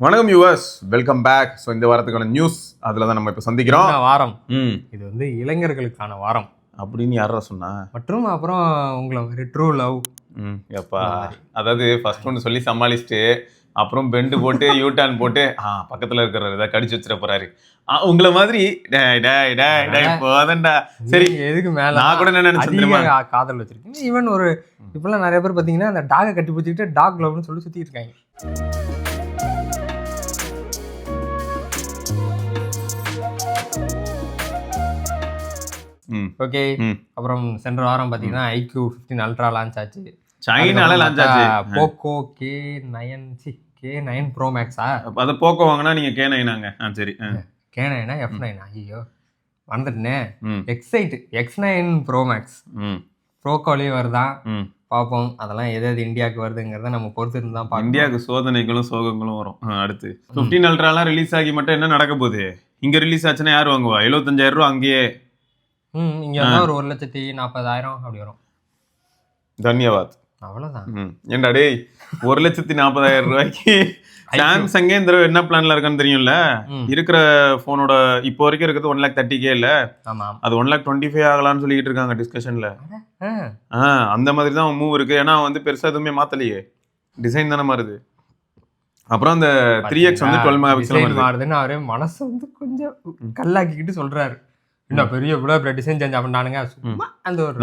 வணக்கம் viewers, welcome back. So இந்த வாரத்துக்கான நியூஸ் அதில் தான் நம்ம இப்போ சந்திக்கிறோம். வாரம் இது வந்து இளைஞர்களுக்கான வாரம் அப்படின்னு யாரா சொன்னா? மற்றும் அப்புறம் உங்களை ஒரு ட்ரூ லவ். எப்பா, அதாவது ஃபர்ஸ்ட் ஒன்று சொல்லி சமாளிச்சுட்டு அப்புறம் பெண்டு போட்டு யூ-டர்ன் போட்டு பக்கத்தில் இருக்கிற இதை கடிச்சு வச்சிட போறாரு. உங்களை மாதிரி போதண்டா. சரி, எதுக்கு மேல நான் கூட என்ன நினைச்சேன், காதல் வச்சிருக்கீங்க. ஈவன் ஒரு இப்பெல்லாம் நிறைய பேர் பார்த்தீங்கன்னா அந்த டாகை கட்டி பிடிச்சிக்கிட்டு டாக் லவ்னு சொல்லி சுற்றிட்டு இருக்காங்க. ஓகே, அப்புறம் சென்ற வாரம் பார்த்தீங்கன்னா IQ 15 அல்ட்ரா லான்ச் ஆச்சு. சைனால லான்ச் ஆச்சு. போக்கோ K9 ப்ரோ மேக்ஸா? அதை போக்கோ வாங்கினா நீங்க K9 சரி, K9 F9 ஐயோ வந்துட்டேனே. X9 ப்ரோ மேக்ஸ் ப்ரோக்கோலையும் வருதான். பார்ப்போம், அதெல்லாம் எது இந்தியாவுக்கு வருதுங்கிறத நம்ம பொறுத்து இருந்தா பார்ப்போம். இந்தியாவுக்கு சோதனைகளும் சோகங்களும் வரும். அடுத்து 15 அல்ட்ராலாம் ரிலீஸ் ஆகி மட்டும் என்ன நடக்க போகுது? இங்க ரிலீஸ் ஆச்சுன்னா யார் வாங்குவா? 75,000 ரூபா அங்கேயே. இங்க வந்து ஒரு 1,40,000 அப்படி வரும். தன்யவாத். அவ்வளவுதான். ஏண்டா டேய், 1,40,000 ரூபாய்க்கு சாம்சங்கே இந்த என்ன பிளான்ல இருக்கான்னு தெரியும்ல? இருக்கிற போனோட இப்போ வரைக்கும் இருக்கிறது 1,30,000 இல்ல, அது 1,25,000 ஆகலாம்னு சொல்லிட்டு இருக்காங்க டிஸ்கஷன்ல. அந்த மாதிரி தான் மூவ் இருக்கு. ஏன்னா வந்து பெருசா எதுவுமே மாத்தலையே, டிசைன் தானே மாறுது. அப்புறம் அந்த 3x வந்து 12 மெகாபிக்சல் மாறுதுன்னு அவரே மனசு வந்து கொஞ்சம் கல்லாக்கிக்கிட்டு சொல்றாரு. பெரிய டிசைன் சேஞ்ச் பண்ணானுங்க.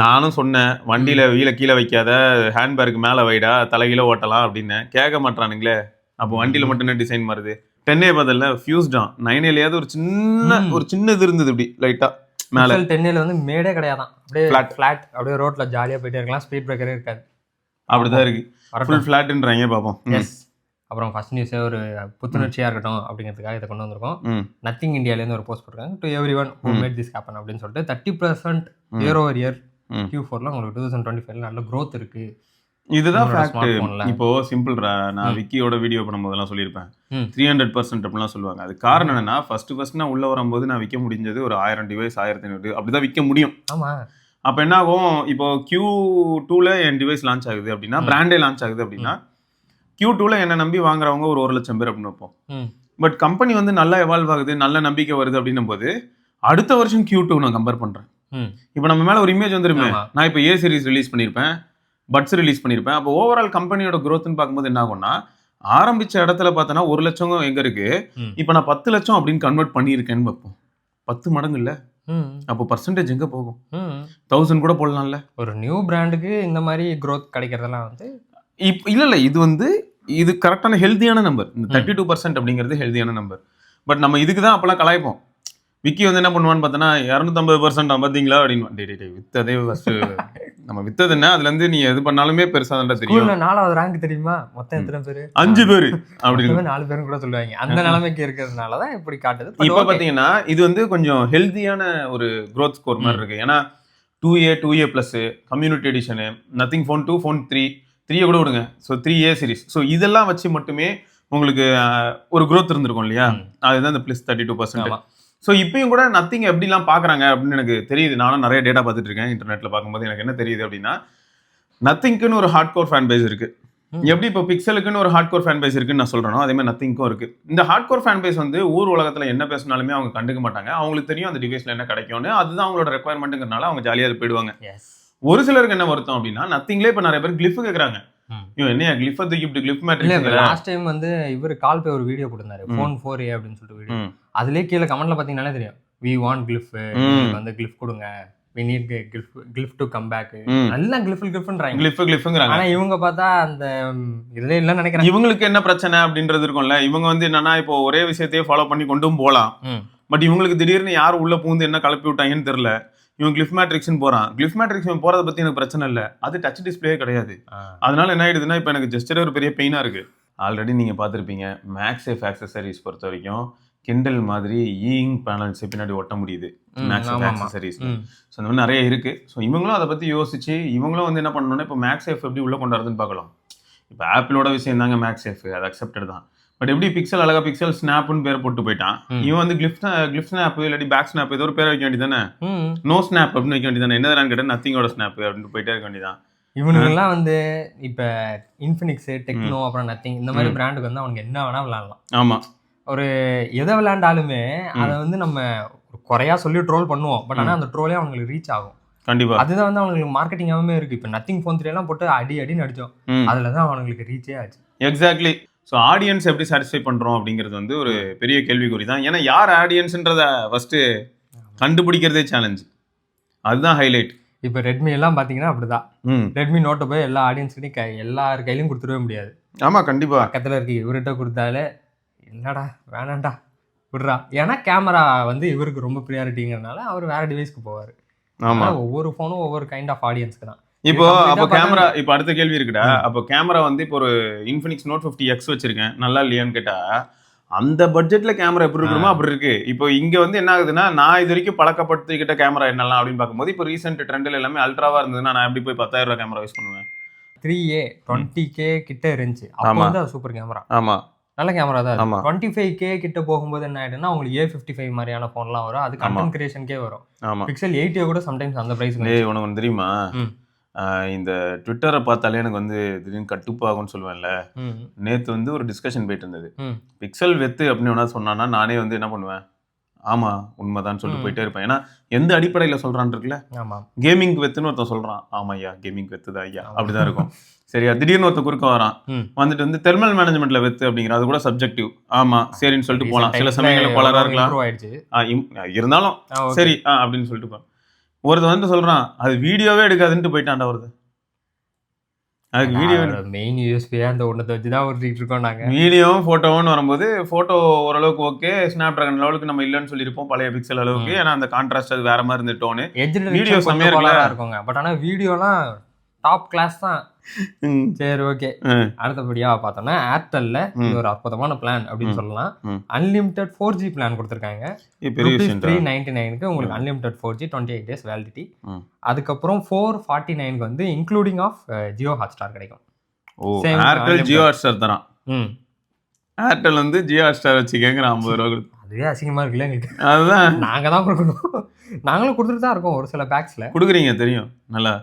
நானும் சொன்னேன், வண்டியில வீல கீழே வைக்காத, ஹேண்ட்பேருக்கு மேல வைடா, தலைகீழ ஓட்டலாம் அப்படின்னு. கேட்க மாட்டானுங்களே. அப்போ வண்டியில மட்டும் என்ன டிசைன் மாறுது? 10A பதில்ல ஃபியூஸ் தான். 9Aலயாவது ஒரு சின்ன இது இருந்தது, இப்படி லைட்டா மேல. 10Aல வந்து மேடே கிடையாதான், அப்படியே ஃபிளாட், அப்படியே ரோட்ல ஜாலியா போயிட்டே இருக்கலாம். ஸ்பீட் பிரேக்கரே இருக்காது. அப்படிதான் இருக்கு, ஃபுல் ஃபிளாட்ன்றாங்க. பாப்போம். அப்புறம் ஃபர்ஸ்ட் நியூஸே ஒரு புத்துணர்ச்சியாக இருக்கட்டும் அப்படிங்கிறதுக்காக இதை கொண்டு வந்திருக்கோம். நத்திங் இந்தியாவிலேருந்து ஒரு போஸ்ட் போட்டிருக்காங்க. To every one who made this happen அப்படின்னு சொல்லிட்டு 30% year-over-year Q4ல உங்களுக்கு 2025 நல்ல growth இருக்கு. இதுதான் ஃபேக்ட். இப்போ சிம்பிள்ரா, நான் விக்கியோட வீடியோ பண்ணும்போதெல்லாம் சொல்லியிருப்பேன் 300% அப்படிலாம் சொல்லுவாங்க. அது காரணம் என்னன்னா, ஃபர்ஸ்ட் நான் உள்ள வரும்போது நான் விற்க முடிஞ்சது ஒரு 1000 டிவைஸ், 1500 அப்படிதான் விற்க முடியும். ஆமா. அப்போ என்ன ஆகும், இப்போ Q2ல என் டிவைஸ் லான்ச் ஆகுது அப்படின்னா, பிராண்டே லான்ச் ஆகுது அப்படின்னா, Q2ல என்ன நம்பி வாங்குறவங்க ஒரு 1,00,000 பேர் அப்படின்னு வைப்போம். பட் கம்பெனி வந்து நல்லா எவால்வ் ஆகுது, நல்ல நம்பிக்கை வருது அப்படின்னும் போது அடுத்த வருஷம் Q2 நான் கம்பேர் பண்றேன். இப்போ நம்ம மேல ஒரு இமேஜ் வந்துருமே. நான் இப்போ A சீரிஸ் ரிலீஸ் பண்ணியிருப்பேன், பட்ஸ் ரிலீஸ் பண்ணியிருப்பேன். அப்போ ஓவரால் கம்பெனியோட க்ரோத்னு பார்க்கும்போது என்ன ஆகும்னா, ஆரம்பிச்ச இடத்துல பார்த்தோன்னா 1,00,000 எங்க இருக்கு, இப்போ நான் 10,00,000 அப்படின்னு கன்வெர்ட் பண்ணியிருக்கேன்னு வைப்போம். 10 மடங்கு இல்ல, அப்போ பர்சன்டேஜ் எங்க போகும்? 1000 கூட போடலாம்ல. ஒரு நியூ பிராண்டுக்கு இந்த மாதிரி க்ரோத் கிடைக்கிறதெல்லாம் வந்து இல்ல இது கரெக்டான ஹெல்தியான நம்பர். இந்த 32% அப்படிங்கிறது ஹெல்தியான நம்பர். பட் நம்ம இதுக்கு தான் அப்பெல்லாம் கலாய்ப்போம். விக்கி வந்து என்ன பண்ணுவான்னு பார்த்தோன்னா 250% பார்த்தீங்களா அப்படின்னு. வித்ததே ஃபர்ஸ்ட் நம்ம வித்தது என்ன, அதுல இருந்து நீ எது பண்ணாலுமே பெருசா தான் தெரியும். 4வது ரேங்க் தெரியுமா? மொத்தம் எத்தனை பேரு? 5 பேரு அப்படின்னு 4 பேரும் கூட சொல்லுவாங்க. அந்த நிலைமைக்கு இருக்கிறதுனாலதான் இப்படி காட்டுது. இப்ப பாத்தீங்கன்னா இது வந்து கொஞ்சம் ஹெல்தியான ஒரு growth ஸ்கோர் மாதிரி இருக்கு. ஏன்னா 2A+, community edition, nothing phone 2, phone 3 கூட விடுங்க. So 3A series. ஸோ இதெல்லாம் வச்சு மட்டுமே உங்களுக்கு ஒரு growth இருந்திருக்கும் இல்லையா? அதுதான் இந்த +32%. ஸோ இப்பயும் கூட நத்திங் எப்படிலாம் பார்க்குறாங்க அப்படின்னு எனக்கு தெரியுது. நானும் நிறைய டேட்டா பார்த்துட்டு இருக்கேன் இன்டர்நெட்டில். பார்க்கும்போது எனக்கு என்ன தெரியுது அப்படின்னா, நத்திங்க்குன்னு ஒரு ஹார்ட் கோர் ஃபேன் பேஸ் இருக்கு. எப்படி இப்போ பிக்சலுக்குன்னு ஒரு ஹார்ட் கோர் ஃபேன் பேஸ் இருக்குன்னு நான் சொல்கிறேனோ, அதே மாதிரி நத்திங்க்கும் இருக்கு. இந்த ஹார்ட் கோர் ஃபேன் பேஸ் வந்து ஊர் உலகத்தில் என்ன பேசினாலுமே அவங்க கண்டுக்க மாட்டாங்க. அவங்களுக்கு தெரியும் அந்த டிவைஸில் என்ன கிடைக்கும்னு. அதுதான் அவங்களோட ரெக்குவயர்மெண்ட்டுங்கிறனால அவங்க ஜாலியாக அது போயிடுவாங்க. ஒரு சிலருக்கு என்ன வருத்தம் அப்படின்னா, நத்திங்லேயே இப்போ நிறைய பேர் கிளிஃப் கேட்குறாங்க. என்னையா கிளிஃப் தூக்கி இப்படி கிளிஃப் மேட்ரிக்ஸ். லாஸ்ட் டைம் வந்து இவர் கால் பே ஒரு வீடியோ போட்டுருந்தாரு, ஃபோன் 4A அப்படின்னு சொல்லிட்டு வீடியோ. அதுலயே கீழே கமெண்ட்ல பாத்தீங்கன்னாலே தெரியும், we want கிளிஃப், வந்து கிளிஃப் கொடுங்க, we need cliff to come back. எல்லாம் கிளிஃப்ன்றாங்க, கிளிஃப்ங்கறாங்க. ஆனா இவங்க பார்த்தா அந்த இதுல இல்லன்னு நினைக்கிறேன். இவங்களுக்கு என்ன பிரச்சனை அப்படின்றது இருக்கும்ல. இவங்க வந்து என்னன்னா, இப்போ ஒரே விஷயத்தையே ஃபாலோ பண்ணி கொண்டும் போலாம். பட் இவங்களுக்கு திடீர்னு யார் உள்ள பூந்து என்ன கலப்பி விட்டாங்கன்னு தெரியல. இவன் கிளிஃப் மேட்ரிக்ஸ்னு போறான். கிளிஃப் மேட்ரிக்ஸ் போறதை பத்தி எனக்கு பிரச்சனை இல்லை, அது டச் டிஸ்பிளே கிடையாது. அதனால என்ன ஆயிடுதுன்னா, இப்போ எனக்கு ஜஸ்டே ஒரு பெரிய பெயினா இருக்கு. ஆல்ரெடி நீங்க பார்த்துருப்பீங்க, மேக்ஸேஃப் ஆக்சசரிஸ் பொறுத்த வரைக்கும் கிண்டல் மாதிரி இங்க் பேனல்ஸ் பின்னாடி ஒட்ட முடியுது மேக்ஸேஃப் ஆக்சசரிஸ். ஸோ இந்த மாதிரி நிறைய இருக்கு. ஸோ இவங்களும் அதை பத்தி யோசிச்சு இவங்களும் வந்து என்ன பண்ணணும்னா, இப்போ மேக்ஸேஃப் எப்படி உள்ள கொண்டாடுறதுன்னு பார்க்கலாம். இப்போ ஆப்பிளோட விஷயம் தாங்க மேக்ஸேஃப், அது அக்செப்டட் தான். பட் எப்படி பிக்சல் அழகா பிக்சல் ஸ்னாப்னு பேர் போட்டு போயிட்டான். இவன் வந்து கிளிஃப் ஸ்னாப் இல்லாட்டி பேக் ஸ்னாப் ஏதோ ஒரு பேர் வைக்க வேண்டியதானே, நோ ஸ்னாப் அப்படின்னு வைக்க வேண்டியதானே. என்னதான் கேட்டா நத்திங்கோட ஸ்னாப் அப்படின்னு போயிட்டே இருக்க வேண்டியதான். இவனுங்கெல்லாம் வந்து இப்ப இன்ஃபினிக்ஸ், டெக்னோ, அப்புறம் நத்திங் இந்த மாதிரி பிராண்டுக்கு வந்து அவனுக்கு என்ன வேணா விளையாடலாம். ஆமா, ஒரு எதை விளையாண்டாலுமே அதை வந்து நம்ம குறையா சொல்லி ட்ரோல் பண்ணுவோம். பட் ஆனா அந்த ட்ரோலே அவங்களுக்கு ரீச் ஆகும். கண்டிப்பா. அதுதான் வந்து அவங்களுக்கு மார்க்கெட்டிங்காகவே இருக்கு. இப்போ நத்திங் ஃபோன் 3 எல்லாம் போட்டு அடின்னு அடிச்சோம். அதுல தான் அவங்களுக்கு ரீச்சே ஆச்சு. எக்ஸாக்ட்லி. ஸோ ஆடியன்ஸ் எப்படி சாட்டிஸ்ஃபை பண்றோம் அப்படிங்கிறது வந்து ஒரு பெரிய கேள்விக்குறி தான். ஏன்னா யார் ஆடியன்ஸ்ன்றத ஃபர்ஸ்ட் கண்டுபிடிக்கிறதே சேலஞ்ச். அதுதான் ஹைலைட். இப்போ ரெட்மி எல்லாம் பாத்தீங்கன்னா அப்படிதான். ரெட்மி நோட்டை போய் எல்லா ஆடியன்ஸ்கிட்டையும் எல்லார் கையிலும் கொடுத்துடவே முடியாது. ஆமா, கண்டிப்பா. பக்கத்துல இருக்கு இவர்கிட்ட கொடுத்தாலே என்னடா வேணாண்டா விடுறா. ஏன்னா கேமரா வந்து இவருக்கு ரொம்ப ப்ரியாரிட்டிங்கிறதுனால அவர் வேற டிவைஸ்க்கு போவார். ஆமா, ஒவ்வொரு ஃபோனும் ஒவ்வொரு கைண்ட் ஆஃப் ஆடியன்ஸ்க்கு தான். இப்போ அப்போ கேமரா, இப்போ அடுத்த கேள்வி இருக்குடா. அப்போ கேமரா வந்து இப்போ ஒரு இன்ஃபினிக்ஸ் நோட் 50X வச்சிருக்கேன், நல்லா இல்லையான்னு கேட்டா அந்த பட்ஜெட்ல கேமரா எப்படி இருக்கணுமோ அப்படி இருக்கு. இப்போ இங்க வந்து என்ன ஆகுதுன்னா, நான் இது வரைக்கும் பழக்கப்படுத்திக்கிட்ட கேமரா என்னலாம் அப்படின்னு பார்க்கும்போது இப்போ ரீசெண்ட் ட்ரெண்டில் எல்லாமே அல்ட்ராவா இருந்ததுன்னா நான் எப்படி போய் 10,000 ரூபாய் கேமரா யூஸ் பண்ணுவேன்? 3A 20K கிட்ட இருந்துச்சு. அப்போ வந்து அது சூப்பர் கேமரா. ஆமா, நல்ல கேமரா தான். 25K கிட்ட போகும்போது என்ன ஆயிடுன்னா உங்களுக்கு A55 மாதிரியான போன்லாம் வரும். அது கண்டென்ட் கிரியேஷனுக்கே வரும். பிக்சல் 80 கூட சம்டைம்ஸ் அந்த பிரைஸ். உனக்கு ஒன்று தெரியுமா, இந்த ட்விட்டரை பார்த்தாலே எனக்கு வந்து திடீர்னு கட்டுப்பாகும்னு சொல்லுவேன்ல. நேற்று வந்து ஒரு டிஸ்கஷன் போயிட்டு இருந்தது. பிக்சல் வெத்து அப்படின்னு ஒன்றா சொன்னான்னா நானே வந்து என்ன பண்ணுவேன், ஆமா உண்மைதான் சொல்லிட்டு போயிட்டே இருப்பேன். ஏன்னா எந்த அடிப்படையில் சொல்றான்னு இருக்குல்ல. கேமிங் வெத்துன்னு ஒருத்தன் சொல்றான், ஆமா ஐயா கேமிங் வெத்துதான் ஐயா, அப்படிதான் இருக்கும். சரியா, திடீர்னு ஒருத்தன் குறுக்க வரான் வந்துட்டு வந்து தெர்மல் மேனேஜ்மெண்ட்ல வெத்து அப்படிங்கிற, அது கூட சப்ஜெக்டிவ். ஆமா சரின்னு சொல்லிட்டு போலாம். சில சமயங்களில் போலரா இருக்கலாம், இருந்தாலும் சரி அப்படின்னு சொல்லிட்டு போறேன். ஒருத்தன் வந்து சொல்றான் அது வீடியோவே எடுக்காதுன்ட்டு போயிட்டான்டா வருது. அதுக்கு வீடியோ மெயின் யூஎஸ்பி அந்த ஒன்றத்தை வச்சு தான் ஓட்டிட்டு இருக்கோம் நாங்க. வீடியோவும் ஃபோட்டோவும் வரும்போது ஃபோட்டோ ஓரளவுக்கு ஓகே, ஸ்னாப் டிராகன் லெவலுக்கு நம்ம இல்லைன்னு சொல்லியிருப்போம், பழைய பிக்சல் அளவுக்கு. ஏன்னா அந்த கான்ட்ராஸ்ட் அது வேற மாதிரி இருந்துட்டோன்னு வீடியோ செம்மையா இருக்குங்க. பட் ஆனால் வீடியோலாம் டாப் கிளாஸ் தான். சரி ஓகே. அடுத்தபடியா பார்த்தோம்னா ஏர்டெல்ல இது ஒரு அற்புதமான பிளான் அப்படின்னு சொல்லலாம். அன்லிமிட்டட் 4G பிளான் கொடுத்துருக்காங்க. 399க்கு உங்களுக்கு அன்லிமிட்டட் 4G 28 days வேலிடிட்டி. அதுக்கப்புறம் 449க்கு வந்து இன்க்ளூடிங் ஆஃப் ஜியோ ஹாட்ஸ்டார் கிடைக்கும். ஏர்டெல் ஜியோ ஹாட்ஸ்டார் தரான். ஏர்டெல் வந்து ஜியோ ஹாட்ஸ்டார் வச்சு கேட்குற 50 ரூபா கொடுத்து. அதுவே அசிங்கமா இருக்குல்ல எங்களுக்கு. அதுதான் நாங்க தான் கொடுக்கணும். நாங்களும் கொடுத்துட்டு தான் இருக்கோம். ஒரு சில பேக்ஸ்ல கொடுக்குறீங்க தெரியும், நல்லா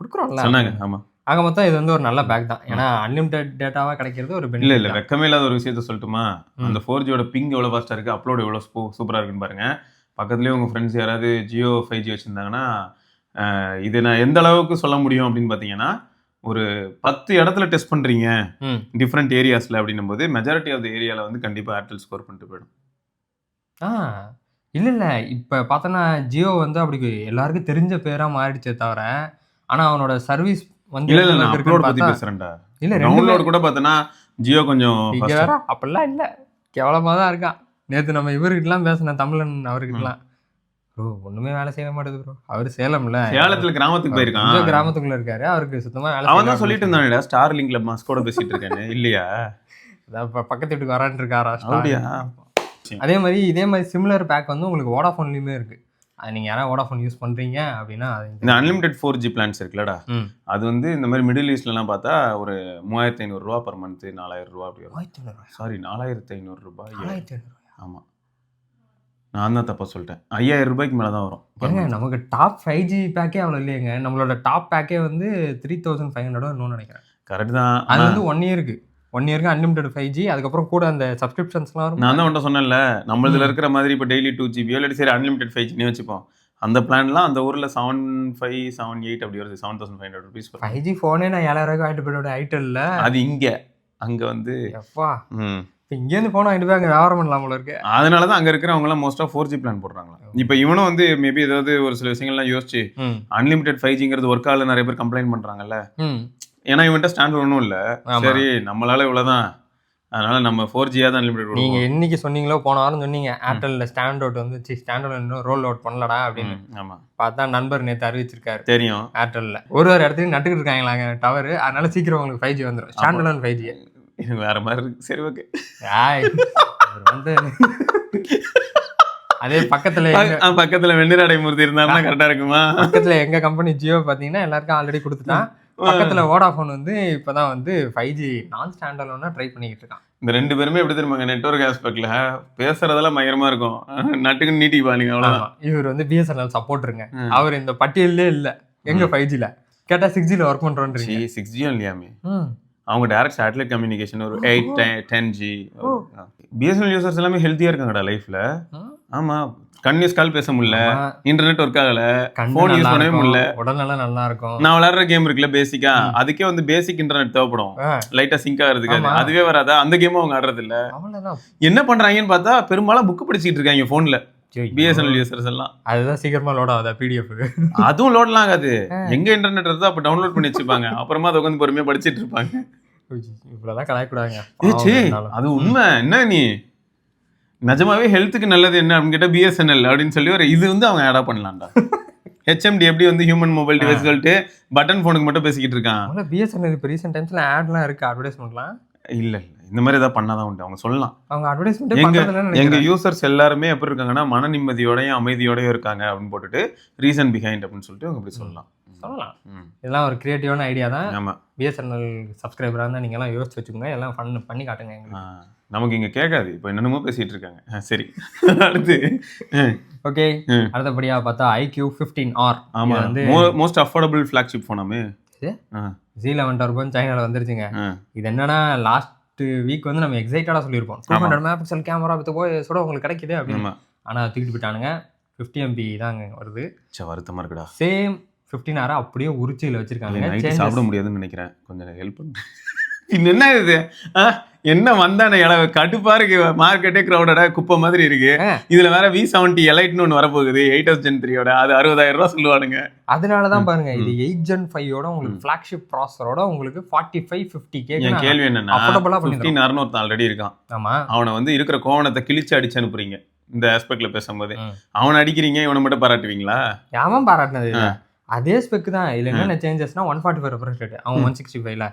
கொடுக்குறோம்ல சொன்னாங்க. ஆமா, ஆக மொத்தம் இது வந்து ஒரு நல்ல பேக் தான். ஏன்னா அன்லிமிட்டட் டேட்டாவா கிடைக்கிறது ஒரு பெனிஃபிட். இல்ல வெக்கமே இல்லாத ஒரு விஷயத்த சொல்லட்டுமா, அந்த 4Gயோட பிங் எவ்வளவு ஃபாஸ்டா இருக்கு, அப்லோட் எவ்வளவு சூப்பரா இருக்குன்னு பாருங்க. பக்கத்துலயே உங்க ஃப்ரெண்ட்ஸ் யாராவது ஜியோ 5G வச்சிருந்தாங்கன்னா இது நான் எந்த அளவுக்கு சொல்ல முடியும் அப்படின்னு பாத்தீங்கன்னா, ஒரு 10 இடத்துல டெஸ்ட் பண்றீங்க டிஃப்ரெண்ட் ஏரியாஸ்ல அப்படின்னும் போது மெஜாரிட்டி ஆஃப் த ஏரியால வந்து கண்டிப்பா ஏர்டெல் ஸ்கோர் பண்ணிட்டு போயிடும். இல்ல இப்ப பார்த்தோன்னா ஜியோ வந்து அப்படி எல்லாருக்கும் தெரிஞ்ச பேரா மாறிடுச்சே தவிர, ஆனா அவனோட சர்வீஸ் வந்து இல்ல அப்லோட் பத்தி பேசுறேன்டா. இல்ல டவுன்லோட் கூட பார்த்தனா ஜியோ கொஞ்சம் வேற அப்பெல்லாம் இல்ல, கேவலமா தான் இருக்கான். நேத்து நம்ம இவர்கிட்டலாம் பேசின தமிழன் அவர்கிட்டலாம், ப்ரோ ஒண்ணுமே வேலை செய்ய மாட்டேது ப்ரோ. அவர் சேலம்ல சேலத்துல கிராமத்துக்கு போயிருக்கான், கிராமத்துக்குள்ள இருக்காரு. அவருக்கு சுத்தமா வேலை. அவன் தான் சொல்லிட்டு இருந்தானேடா ஸ்டார் லிங்க்ல மாஸ்கோட பேசிட்டு இருக்கானே. இல்லையா பக்கத்து வீட்டுக்கு வரான்னு இருக்காரா? அப்படியா? அதே மாதிரி சிமிலர் பேக் வந்து உங்களுக்கு வோடாஃபோன்லயுமே இருக்கு. அது நீங்க யாராவது வோடாஃபோன் யூஸ் பண்றீங்க அப்படின்னா இந்த அன்லிமிட்டட் 4G பிளான்ஸ் இருக்குல்லடா, அது வந்து இந்த மாதிரி மிடில் ஈஸ்ட்லாம் பார்த்தா ஒரு 3500 ரூபா பர் மந்த், 4000 ரூபா அப்படி வரும். சாரி 4500 ரூபாய். ஆமா நான் தான் தப்பா சொல்லிட்டேன். 5000 ரூபாய்க்கு மேல தான் வரும். நமக்கு டாப் 5G பேக்கே அவ்வளவு இல்லையங்க. நம்மளோட டாப் பேக்கே வந்து 3500 இன்னும் நினைக்கிறேன். கரெக்ட் தான். அது வந்து 1 இயருக்கு அன்லிமிட்டட் 5G. அதுக்கப்புறம் கூட அந்த சப்ஸ்கிரிப்ஷன்ஸ்லாம் வரும். நான் தான் உன்ட்ட சொன்னேன்ல, நம்மளதுல இருக்கிற மாதிரி இப்போ டெய்லி 2GB இல்லாட்டி சரி அன்லிமிட்டட் 5G வச்சுப்போம். அந்த பிளான்லாம் அந்த ஊர்ல 7500 78 அப்படி வருது. 7500 rupees 5G போனே நான் 7000 ரூபாய்க்கு வாங்கிட்டு போயிட ஐட்டல்ல. அது அங்க வந்து எப்பா இங்கேருந்து போனா வாங்கிட்டு போய் அங்கே வியாபாரம் பண்ணலாம் போல இருக்கு. அதனால தான் அங்க இருக்கிறவங்க எல்லாம் மோஸ்டா 4G பிளான் போடுறாங்களா. இப்போ இவனும் வந்து மேபி ஏதாவது ஒரு சில விஷயங்கள்லாம் யோசிச்சு அன்லிமிட்டட் 5Gங்கிறது ஒர்க் ஆகல நிறைய பேர் கம்ப்ளைண்ட் பண்றாங்கல்ல. ஏன்னா இவன்ட்ட ஸ்டாண்ட் ஒன்றும் இல்லை, சரி நம்மளால இவ்வளோதான், அதனால நம்ம 4G தான் அன்லிமிட்டட். நீங்க என்னைக்கு சொன்னீங்களோ போன வாரம் சொன்னீங்க ஏர்டெல்ல ஸ்டாண்ட் அவுட் வந்து ஸ்டாண்ட் இன்னும் ரோல் அவுட் பண்ணலடா அப்படின்னு. ஆமா பார்த்தா நண்பர் நேற்று அறிவிச்சிருக்காரு. தெரியும் ஏர்டெல்ல ஒரு இடத்துலையும் நட்டுக்கிட்டு இருக்காங்களாங்க டவர். அதனால சீக்கிரம் உங்களுக்கு 5G வந்துடும். ஸ்டாண்ட் அலோன் 5G வேற மாதிரி இருக்கு. சரி ஓகே. வந்து அதே பக்கத்துல வெண்ணிராடை மூர்த்தி இருந்தாருன்னா கரெக்டா இருக்குமா? பக்கத்துல எங்க கம்பெனி ஜியோ பாத்தீங்கன்னா எல்லாருக்கும் ஆல்ரெடி கொடுத்துட்டான். பக்கத்துல வோடாஃபோன் வந்து இப்பதான் வந்து 5G நான் ஸ்டாண்ட் அலோனா ட்ரை பண்ணிக்கிட்டு இருக்கான். இந்த ரெண்டு பேருமே எப்படி தெரியுமாங்க, நெட்வொர்க் ஆஸ்பெக்ட்ல பேசுறதெல்லாம் பயங்கரமா இருக்கும். நட்டுக்கு நீட்டிப்பா நீங்க அவ்வளவுதான். இவர் வந்து பிஎஸ்என்எல் சப்போர்ட் இருங்க, அவர் இந்த பட்டியலே இல்ல எங்க 5Gல. கேட்டா 6Gல ஒர்க் பண்றோன்றீங்க. 6G இல்லையாமே, அவங்க டைரக்ட் சேட்டலைட் கம்யூனிகேஷன் ஒரு 8-10G. பிஎஸ்என்எல் யூசர்ஸ் எல்லாமே ஹெல்த்தியா இருக்காங்கடா லைஃப்ல. ஆமா, கன்யூஸ் கால் பேச முடியல, இன்டர்நெட் ஒர்க் ஆகல, போன் யூஸ் பண்ணவே முடியல, உடல்நல நல்லா இருக்கும். நான் விளையாடுற கேம் இருக்குல்ல பேசிக்கா, அதுக்கே வந்து பேசிக் இன்டர்நெட் தேவைப்படும் லைட்டா சிங்க் ஆகிறதுக்கு. அதுவே வராதா, அந்த கேமும் அவங்க ஆடுறது இல்ல. என்ன பண்றாங்கன்னு பார்த்தா பெரும்பாலும் புக் படிச்சுட்டு இருக்காங்க போன்ல பிஎஸ்என்எல் யூசர்ஸ் எல்லாம். அதுதான் சீக்கிரமா லோட் ஆகுதா பிடிஎஃப்? அதுவும் லோட்லாம் ஆகாது. எங்க இன்டர்நெட் இருக்கோ அப்ப டவுன்லோட் பண்ணி வச்சுப்பாங்க, அப்புறமா அதை உட்காந்து பொறுமையா படிச்சிட்டு இருப்பாங்க. இவ்வளவுதான் கலாய்க்கூடாங்க. அது உண்மை. என்ன நீ நிஜமாவே ஹெல்த்துக்கு நல்லது என்ன அப்படின்னு கேட்டா பிஎஸ்என்எல் அப்படின்னு சொல்லி ஒரு இது வந்து அவங்க ஆடா பண்ணலாம்டா. ஹெச்எம்டி எப்படி வந்து ஹியூமன் மொபைல் டிவைஸ் சொல்லிட்டு பட்டன் போனுக்கு மட்டும் பேசிக்கிட்டு இருக்கான். பிஎஸ்என்எல் இப்போ ரீசெண்ட் டைம்ஸ்ல ஆட்லாம் இருக்கு, அட்வர்டைஸ்மெண்ட்லாம் இல்ல இந்த மாதிரி ஏதாவது பண்ணாதான் உண்டு. அவங்க சொல்லலாம் அவங்க அட்வர்டைஸ்மெண்ட். எங்க யூசர்ஸ் எல்லாருமே எப்படி இருக்காங்கன்னா மன நிம்மதியோடயும் அமைதியோடயும் இருக்காங்க அப்படின்னு போட்டுட்டு ரீசன் பிஹைண்ட் அப்படின்னு சொல்லிட்டு அவங்க இப்படி சொல்லலாம். இதெல்லாம் ஒரு கிரியேட்டிவான ஐடியா தான். ஆமா, பிஎஸ்என்எல் சப்ஸ்கிரைபரா இருந்தா நீங்க எல்லாம் யோசிச்சு வச்சுக்கோங்க, எல்லாம் பண்ணி காட்டுங்க எங்களுக்கு. நமக்கு இங்க கேட்காது, இப்போ என்னென்னமோ பேசிட்டு இருக்காங்க. சரி, அடுத்து ஓகே. அடுத்தபடியா பார்த்தா iQOO15R. ஆமா, வந்து மோஸ்ட் அஃபோர்டபுள் ஃபிளாக்ஷிப் போனாமே. Z11 Turbo சைனால வந்துருச்சுங்க. இது என்னன்னா லாஸ்ட் வீக் வந்து நம்ம எக்ஸைட்டடா சொல்லியிருப்போம் 200 மெகாபிக்சல் கேமரா வித்து போய் சுட உங்களுக்கு கிடைக்குது அப்படின்னு. ஆனா தூக்கிட்டு போயிட்டானுங்க. 50 MB தாங்க வருது. வருத்தமா இருக்குடா. சேம் 15R அப்படியே உரிச்சியில வச்சிருக்காங்க. சாப்பிட முடியாதுன்னு நினைக்கிறேன், கொஞ்சம் ஹெல்ப் பண்ணு. என்ன இது என்ன வந்தானே கடுப்பா இருக்கு, மார்க்கெட்டே கிரௌடடா குப்பை மாதிரி இருக்கு. இதுல வேற V70 எலைட்னு ஒன்று வரப்போகுது 8th Gen 3யோட, அது 60,000 ரூபா சொல்லுவானுங்க. அதனாலதான் பாருங்க இது 8th Gen 5யோட உங்களுக்கு ஃபிளாக்ஷிப் ப்ராசஸரோட உங்களுக்கு 45-50K. என் கேள்வி என்னன்னா 15R ஒருத்தன் ஆல்ரெடி இருக்கான். ஆமா, அவனை வந்து இருக்கிற கோவணத்தை கிழிச்சு அடிச்சு அனுப்புறீங்க இந்த ஆஸ்பெக்ட்ல பேசும்போது. அவனை அடிக்கிறீங்க, இவனை மட்டும் பாராட்டுவீங்களா? அவன் பாராட்டினது அதே ஸ்பெக் தான். இதுல என்ன சேஞ்சஸ்னா 144 ரெஃப்ரெஷ் ரேட், அவன் 165ல,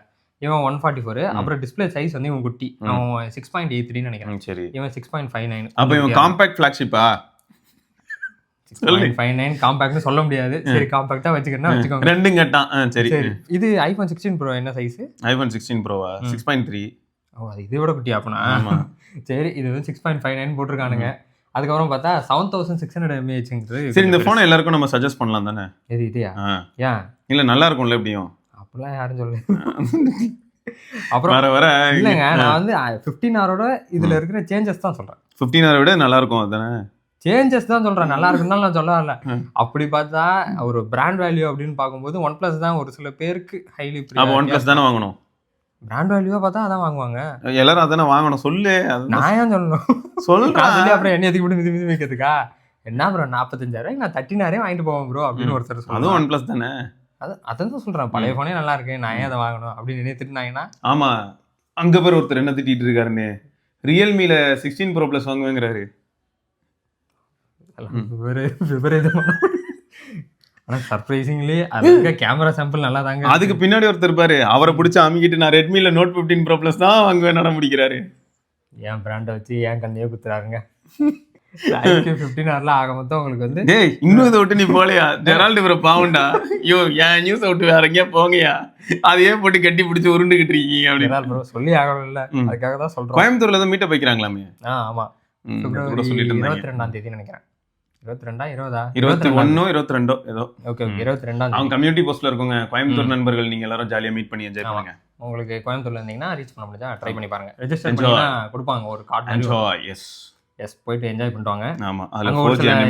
இவன் 144. அப்புறம் டிஸ்பிளே சைஸ் வந்து இவன் குட்டி, அவன் 6.83 நினைக்கிறேன். சரி, இவன் 6.59. அப்ப இவன் காம்பாக்ட் ஃபிளாக்ஷிப்பா? 6.59 காம்பாக்ட்னு சொல்ல முடியாது. சரி, காம்பாக்ட்டா வச்சுக்கறேன்னா வச்சுக்கோங்க. ரெண்டும் கட்டான். சரி, இது iPhone 16 Pro என்ன சைஸ்? iPhone 16 Proவா? 6.3. ஓ, அது இதை விட குட்டி அப்பனா? சரி, இது வந்து 6.59 போட்டிருக்கானுங்க. அதுக்கப்புறம் பார்த்தா 7600 mAhங்கிறது. சரி, இந்த போனை எல்லாருக்கும் நம்ம சஜஸ்ட் பண்ணலாம் தானே? இது இதுயா? ஏன் இல்ல, நல்லா இருக்கும்ல எப்படியும்? அப்படிலாம் யாரும் சொல்லு. அப்புறம் வர இல்லைங்க, நான் வந்து 15R இதுல இருக்கிற சேஞ்சஸ் தான் சொல்றேன். 15R விட நல்லா இருக்கும் அதானே? சேஞ்சஸ் தான் சொல்றேன், நல்லா இருக்குன்னு நான் சொல்ல வரல. அப்படி பார்த்தா ஒரு பிராண்ட் வேல்யூ அப்படின்னு பார்க்கும்போது OnePlus தான் ஒரு சில பேருக்கு ஹைலி ப்ரீமியம். அப்ப OnePlus தானே வாங்கணும். பிராண்ட் வேல்யூவா பார்த்தா அதான் வாங்குவாங்க எல்லாரும். அதானே வாங்கணும். சொல்லு, நான் ஏன் சொல்லணும்? சொல்றேன். அப்புறம் என்ன எதுக்கு இப்படி மிதி வைக்கிறதுக்கா? என்ன ப்ரோ 45,000 நான் 13R வாங்கிட்டு போவேன் ப்ரோ அப்படின்னு ஒருத்தர் சொல்லுவாங்க. அதுவும் OnePlus தானே? அதான் சொல்றேன், பழைய போனே நல்லா இருக்கு, நான் ஏன் அதை வாங்கணும் அப்படின்னு நினைத்துட்டாங்கன்னா. ஆமா, அங்க பேர் ஒருத்தர் என்ன திட்டிட்டு இருக்காருன்னு, ரியல்மில 16 Pro Plus வாங்குவேங்கிறாரு. விபரீதமான. ஆனா சர்ப்ரைசிங்லி அதுக்கு கேமரா சாம்பிள் நல்லா தாங்க. அதுக்கு பின்னாடி ஒருத்தர் இருப்பாரு, அவரை பிடிச்சி அமிக்கிட்டு நான் ரெட்மில Note 15 Pro Plus தான் வாங்குவேன் நட முடிக்கிறாரு. ஏன் பிராண்டை வச்சு ஏன் கண்ணையே குத்துறாருங்க. iQOO15R ஆக மொத்தம் உங்களுக்கு வந்து இன்னும் இதை விட்டு நீ போலையா? ஜெரால்டு ப்ரோ பாவண்டா, ஐயோ என் நியூஸ் விட்டு வேற எங்கேயா போங்கயா, அதையே போட்டு கட்டி பிடிச்சி உருண்டுகிட்டு இருக்கீங்க அப்படின்னு சொல்லி ஆகணும். இல்ல அதுக்காக தான் சொல்றேன். கோயம்புத்தூர்ல தான் மீட்டப் வைக்கிறாங்களாமே. ஆமா, February 22ஆம் தேதி நினைக்கிறேன். 22 20 21 22 ஏதோ. ஓகே, 22ஆம் அவங்க கம்யூனிட்டி போஸ்ட்ல இருக்குங்க. கோயம்புத்தூர் நண்பர்கள் நீங்க எல்லாரும் ஜாலியா மீட் பண்ணி என்ஜாய் பண்ணுங்க. உங்களுக்கு கோயம்புத்தூர்ல இருந்தீங்கன்னா ரீச் பண்ண முடிஞ்சா ட்ரை பண்ணி பாருங்க. ரெஜிஸ்டர் பண்ணினா கொடுப்பாங்க ஒரு கார்டு. என்ஜாய். எஸ், போயிட்டு என்ஜாய் பண்ணுவாங்க. ஆமா, அதுல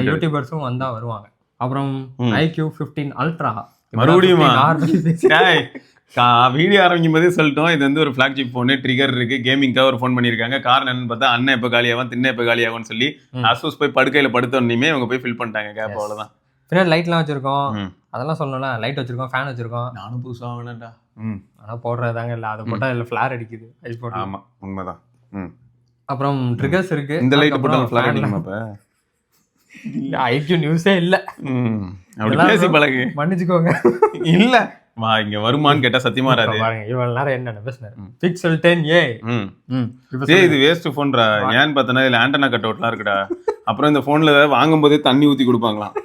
யூடியூபர்ஸும் வந்தா வருவாங்க. அப்புறம் iQOO15 Ultra மறுபடியும் வீடியோ ஆரம்பிக்கும் போதே சொல்லிட்டோம், இது வந்து ஒரு ஃபிளாக்ஷிப் போனு, ட்ரிகர் இருக்கு, கேமிங்காக ஒரு ஃபோன் பண்ணியிருக்காங்க. காரணம் என்னன்னு பார்த்தா அண்ணன் எப்போ காலியாகும் தின்ன எப்போ காலியாகும்னு சொல்லி அசூஸ் போய் படுக்கையில் படுத்தோன்னுமே அவங்க போய் ஃபில் பண்ணிட்டாங்க கேப். அவ்வளோதான். பின்னாடி லைட்லாம் வச்சிருக்கோம், அதெல்லாம் சொல்லணும்ல. லைட் வச்சிருக்கோம், ஃபேன் வச்சிருக்கோம். நானும் புதுசாக வேணாண்டா. ஆனால் போடுறதாங்க இல்லை, அதை போட்டால் இதில் ஃப்ளார் அடிக்குது. ஆமாம், உண்மைதான். அப்புறம் ட்ரிகர்ஸ் இருக்கு. இந்த லைட் போட்டால் ஃப்ளார் அடிக்குமா? இப்போ iQ நியூஸே இல்லை, அப்படி பேசி பழகு, மன்னிச்சுக்கோங்க. இல்லை வா இங்க வருமான்னு கேட்டா சத்தியமா வராது. இவ்வளவு நேரம் என்ன பேசுனாரு? Pixel 10a. இது வேஸ்ட் போன்டா. ஏன்னு பார்த்தனா இதுல ஆண்டனா கட் அவுட்லாம் இருக்குடா. அப்புறம் இந்த போன்ல வாங்கும் போதே தண்ணி ஊத்தி கொடுப்பாங்களாம்,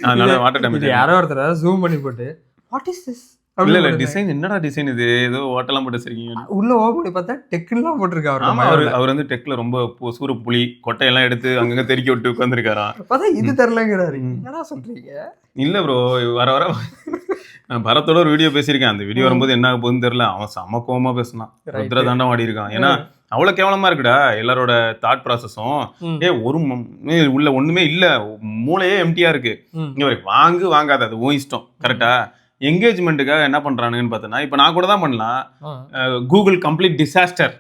அதனால வாட்டர் டேமேஜ். யாரோ ஒருத்தர் ஜூம் பண்ணி போட்டு வாட் இஸ் திஸ் இல்ல இல்ல டிசைன் என்னடா டிசைன் இது ஏதோ ஓட்டெல்லாம் போட்டு வச்சிருக்கீங்க. உள்ள ஓபன் பண்ணி பார்த்தா டெக்குலாம் போட்டிருக்கு ஆமா அவரோட. அவர் வந்து டெக்ல ரொம்ப சூர புலி கொட்டையெல்லாம் எடுத்து அங்கங்க தெறிக்க விட்டு உட்காந்துருக்காராம். பார்த்தா இது தெரியலங்கிறாரு. என்னடா சொல்றீங்க? இல்ல ப்ரோ வர வர நான் பரத்தோட ஒரு வீடியோ பேசியிருக்கேன். அந்த வீடியோ வரும்போது என்ன ஆக போகுதுன்னு தெரியல. அவன் செம கோவமா பேசினான். ருத்ர தாண்டம் ஆடி இருக்கான். ஏன்னா அவ்வளவு கேவலமா இருக்குடா எல்லாரோட தாட் ப்ராசஸும். உள்ள ஒண்ணுமே இல்ல, மூளையே எம்டியா இருக்கு. இங்க வாங்காத அது உன் இஷ்டம். கரெக்டா? என்கேஜ்மெண்ட்டுக்காக என்ன பண்றானுங்கன்னு பார்த்தோன்னா, இப்போ நான் கூட தான் பண்ணலாம். கூகுள் கம்ப்ளீட் டிசாஸ்டர்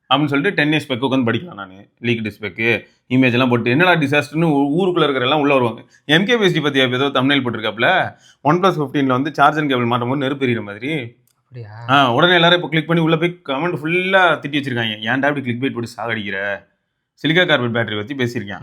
அப்படின்னு சொல்லிட்டு 10 years ஸ்பெக் உட்காந்து படிக்கலாம். நான் லீக் டிஸ்பெக்கு இமேஜ் எல்லாம் போட்டு என்னடா டிசாஸ்டர்னு ஊருக்குள்ள இருக்கிற எல்லாம் உள்ள வருவாங்க. எம்கேபிஎஸ்டி பத்தி ஏதோ தம்ப்நெயில் போட்டிருக்காப்ல 1+15 வந்து சார்ஜர் கேபிள் மாட்டும் போது நெருப்பு எறிகிற மாதிரி. உடனே எல்லாரும் இப்போ கிளிக் பண்ணி உள்ள போய் கமெண்ட் ஃபுல்லா திட்டி வச்சிருக்காங்க. ஏன்டா அப்படி கிளிக் பைட் போட்டு சாகடிக்கிற? சிலிக்கா கார்பைட் பேட்டரி பற்றி பேசியிருக்கேன்.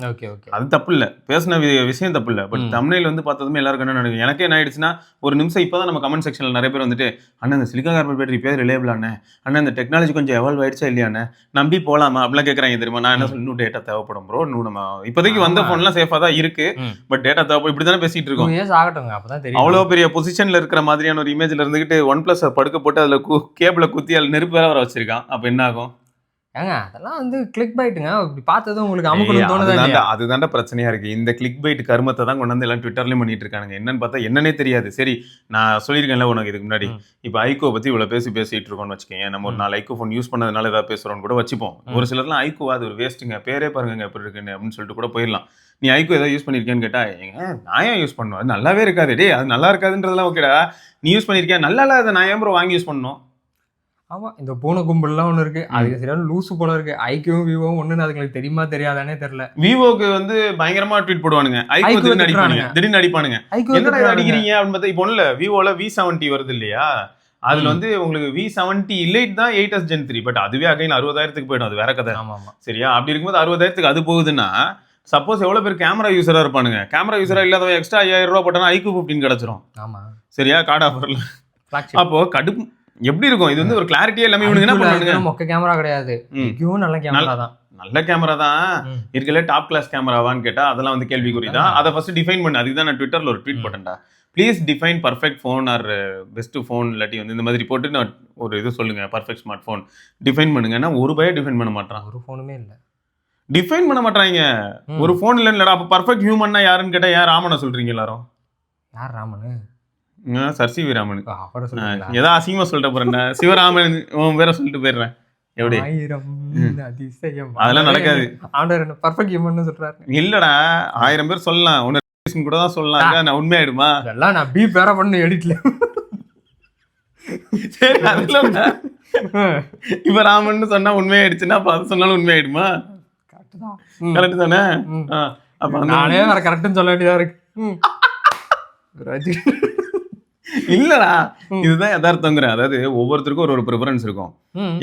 அது தப்பு இல்லை, பேசின விஷயம் தப்பு இல்லை. பட் தம்ப்நெயில் வந்து பார்த்ததுமே எல்லாருக்கும் என்ன நினைக்கும். எனக்கே என்ன ஆயிடுச்சுன்னா, ஒரு நிமிஷம் இப்போ தான் நம்ம கமெண்ட் செக்ஷனில் நிறைய பேர் வந்துட்டு, அண்ணா இந்த சிலிக்கா கார்பைட் பேட்டரி பேர் ரிலேபிள் அண்ணே, அண்ணா இந்த டெக்னாலஜி கொஞ்சம் எவால்வ் ஆயிடுச்சா இல்லையாண்ணே, நம்பி போகலாமா அப்படிலாம் கேட்குறாங்க தெரியுமா. நான் என்ன சொல்லி இன்னும் டேட்டா தேவைப்படும் ப்ரோ, இன்னும் நம்ம இப்போதைக்கு வந்த ஃபோன்லாம் சேஃபாக தான் இருக்கு, பட் டேட்டா தேவைப்படும். இப்படி தானே பேசிட்டு இருக்கோம். அவ்வளோ பெரிய பொசிஷனில் இருக்கிற மாதிரியான ஒரு இமேஜில் இருந்துகிட்டு OnePlus படுக்க போட்டு அதில் கேபிளை குத்தி அதில் நெருப்பு வேற வர வச்சிருக்கான். அப்போ என்ன ஆகும்? ஏங்க அதெல்லாம் வந்து கிளிக் பைட்டுங்க. இப்படி பார்த்ததும் உங்களுக்கு அமுக்கணும் தோணுதா? அதுதான்டா பிரச்சனையா இருக்கு. இந்த கிளிக் பைட் கர்மத்தை தான் கொண்டு வந்து எல்லாம் ட்விட்டர்லயும் பண்ணிட்டு இருக்காங்க. என்னன்னு பார்த்தா என்னன்னே தெரியாது. சரி நான் சொல்லியிருக்கேன்ல உனக்கு இதுக்கு முன்னாடி, இப்போ ஐகோ பத்தி இவ்வளவு பேசிட்டு இருக்கோம்னு வச்சுக்கோங்க. நம்ம ஒரு 4 ஐகோ ஃபோன் யூஸ் பண்ணதுனால ஏதாவது பேசுறோம்னு கூட வச்சுப்போம். ஒரு சிலர்லாம் ஐகோ அது ஒரு வேஸ்ட்டுங்க, பேரே பாருங்க எப்படி இருக்குன்னு அப்படின்னு சொல்லிட்டு கூட போயிடலாம். நீ ஐகோ ஏதாவது யூஸ் பண்ணிருக்கேன்னு கேட்டா, ஏங்க நான் ஏன் யூஸ் பண்ணுவேன், அது நல்லாவே இருக்காது. டே அது நல்லா இருக்காதுன்றதெல்லாம் ஓகேடா, நீ யூஸ் பண்ணிருக்கேன் நல்லா இல்ல, அதை நான் ஏன் ப்ரோ வாங்கி யூஸ் பண்ணணும்? ஆமா இந்த பூனை கும்பல்லாம் ஒண்ணு இருக்கு, அதுக்கு சரியான லூசு போல இருக்கு. ஐக்கியும் விவோவும் ஒண்ணுன்னு அதுங்களுக்கு தெரியுமா தெரியாதானே தெரியல. விவோக்கு வந்து பயங்கரமா ட்வீட் போடுவானுங்க, ஐகோ திடீர்னு அடிப்பானுங்க. என்னடா அடிக்கிறீங்க அப்படின்னு பார்த்தா, இப்போ ஒண்ணுல விவோல V70 வருது இல்லையா, அதுல வந்து உங்களுக்கு V70 Lite தான் 8S Gen 3, பட் அதுவே அகைன் 60,000க்கு போயிடும். அது வேற கதை. சரியா? அப்படி இருக்கும்போது 60,000க்கு அது போகுதுன்னா, சப்போஸ் எவ்வளவு பேர் கேமரா யூசரா இருப்பானுங்க, கேமரா யூசரா இல்லாதவன் எக்ஸ்ட்ரா 5,000 ரூபாய் போட்டானா ஐக்யூ 15 கிடைச்சிரும். சரியா? கார்டு ஆஃபர்ல. அப்போ கடுப்பு எப்படி இருக்கும்? இது வந்து ஒரு கிளாரிட்டியே எல்லாமே இவனுங்க என்ன பண்ணுவாங்க, மொக்க கேமரா கிடையாது, இதுவும் நல்ல கேமரா தான். நல்ல கேமரா தான் இருக்கல, டாப் கிளாஸ் கேமராவான்னு கேட்டா அதெல்லாம் வந்து கேள்விக்குறி தான். அதை ஃபர்ஸ்ட் டிஃபைன் பண்ணு. அதுக்கு தான் நான் ட்விட்டர்ல ஒரு ட்வீட் போட்டேன்டா, please define perfect phone or best phone, இல்லாட்டி வந்து இந்த மாதிரி போட்டு நான் ஒரு இது சொல்லுங்க, பர்ஃபெக்ட் ஸ்மார்ட் ஃபோன் டிஃபைன் பண்ணுங்கன்னா ஒரு பைய டிஃபைன் பண்ண மாட்டான். ஒரு ஃபோனுமே இல்லை, டிஃபைன் பண்ண மாட்டாங்க. ஒரு ஃபோன் இல்லைன்னு. அப்போ பர்ஃபெக்ட் ஹியூமன்னா யாருன்னு கேட்டா யார் ராமனை சொல்றீங்க எல்லாரும்? யார் ராமனு? Sir C V Raman. ஏதோ அசிங்கமா சொல்லிட்டு போறேன், சிவராமன் உன் பேரை சொல்லிட்டு போயிடுறேன். எப்படி? அதெல்லாம் நடக்காது. பர்ஃபெக்ட் ஹியூமன் சொல்றாரு. இல்லடா, 1000 பேர் சொல்லலாம், ஒன்னு கூட தான் சொல்லலாம். நான் உண்மையாயிடுமா? அதெல்லாம் நான் பீப் வேற பண்ணு எடிட்ல. சரி அதெல்லாம் இப்ப ராமன் சொன்னா உண்மையாயிடுச்சுன்னா அப்ப அது சொன்னாலும் உண்மையாயிடுமா? கரெக்ட் தானே? அப்ப நானே வேற கரெக்ட்னு சொல்ல வேண்டியதா இருக்கு. இல்லடா, இதுதான் யதார்த்தங்கிறேன். அதாவது ஒவ்வொருத்தருக்கும் ஒரு ப்ரிஃபரன்ஸ் இருக்கும்.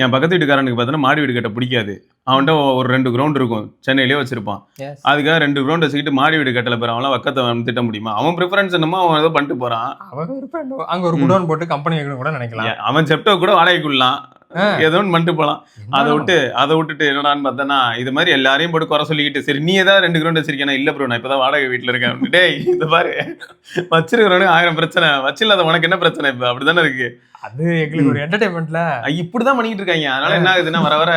என் பக்கத்து வீட்டுக்காரனுக்கு பார்த்தோன்னா மாடி வீடு கட்ட பிடிக்காது. அவன்கிட்ட ஒரு 2 கிரவுண்ட் இருக்கும், சென்னையிலேயே வச்சிருப்பான். அதுக்காக 2 கிரவுண்ட் வச்சுக்கிட்டு மாடி வீடு கட்டல பேர் அவன்லாம் வக்கத்தை திட்ட முடியுமா? அவன் ப்ரிஃபரன்ஸ் என்னமோ அவன் ஏதோ பண்ணிட்டு போறான். அங்க ஒரு குடோன் போட்டு கம்பெனி கூட நினைக்கலாம். அவன் செப்டோ கூட வாடகைக்குள்ளலாம் ஏதோ ஒன்று பண்ணிட்டு போகலாம். அதை விட்டுட்டு என்னடான்னு பார்த்தேன்னா, இது மாதிரி எல்லாரையும் போட்டு குறை சொல்லிக்கிட்டு, சரி நீ ஏதாவது 2 கிரவுண்ட் வச்சிருக்கேன், இல்ல ப்ரோ நான் இப்பதான் வாடகை வீட்டுல இருக்கேன். டேய் இந்த பாரு, வச்சிருக்கிறவனுக்கு 1000 பிரச்சனை, வச்சில்லாத உனக்கு என்ன பிரச்சனை? இப்ப அப்படிதானே இருக்கு. அது எங்களுக்கு ஒரு என்டர்டைன்மெண்ட்ல இப்படிதான் பண்ணிட்டு இருக்காங்க. அதனால என்ன ஆகுதுன்னா, வர வர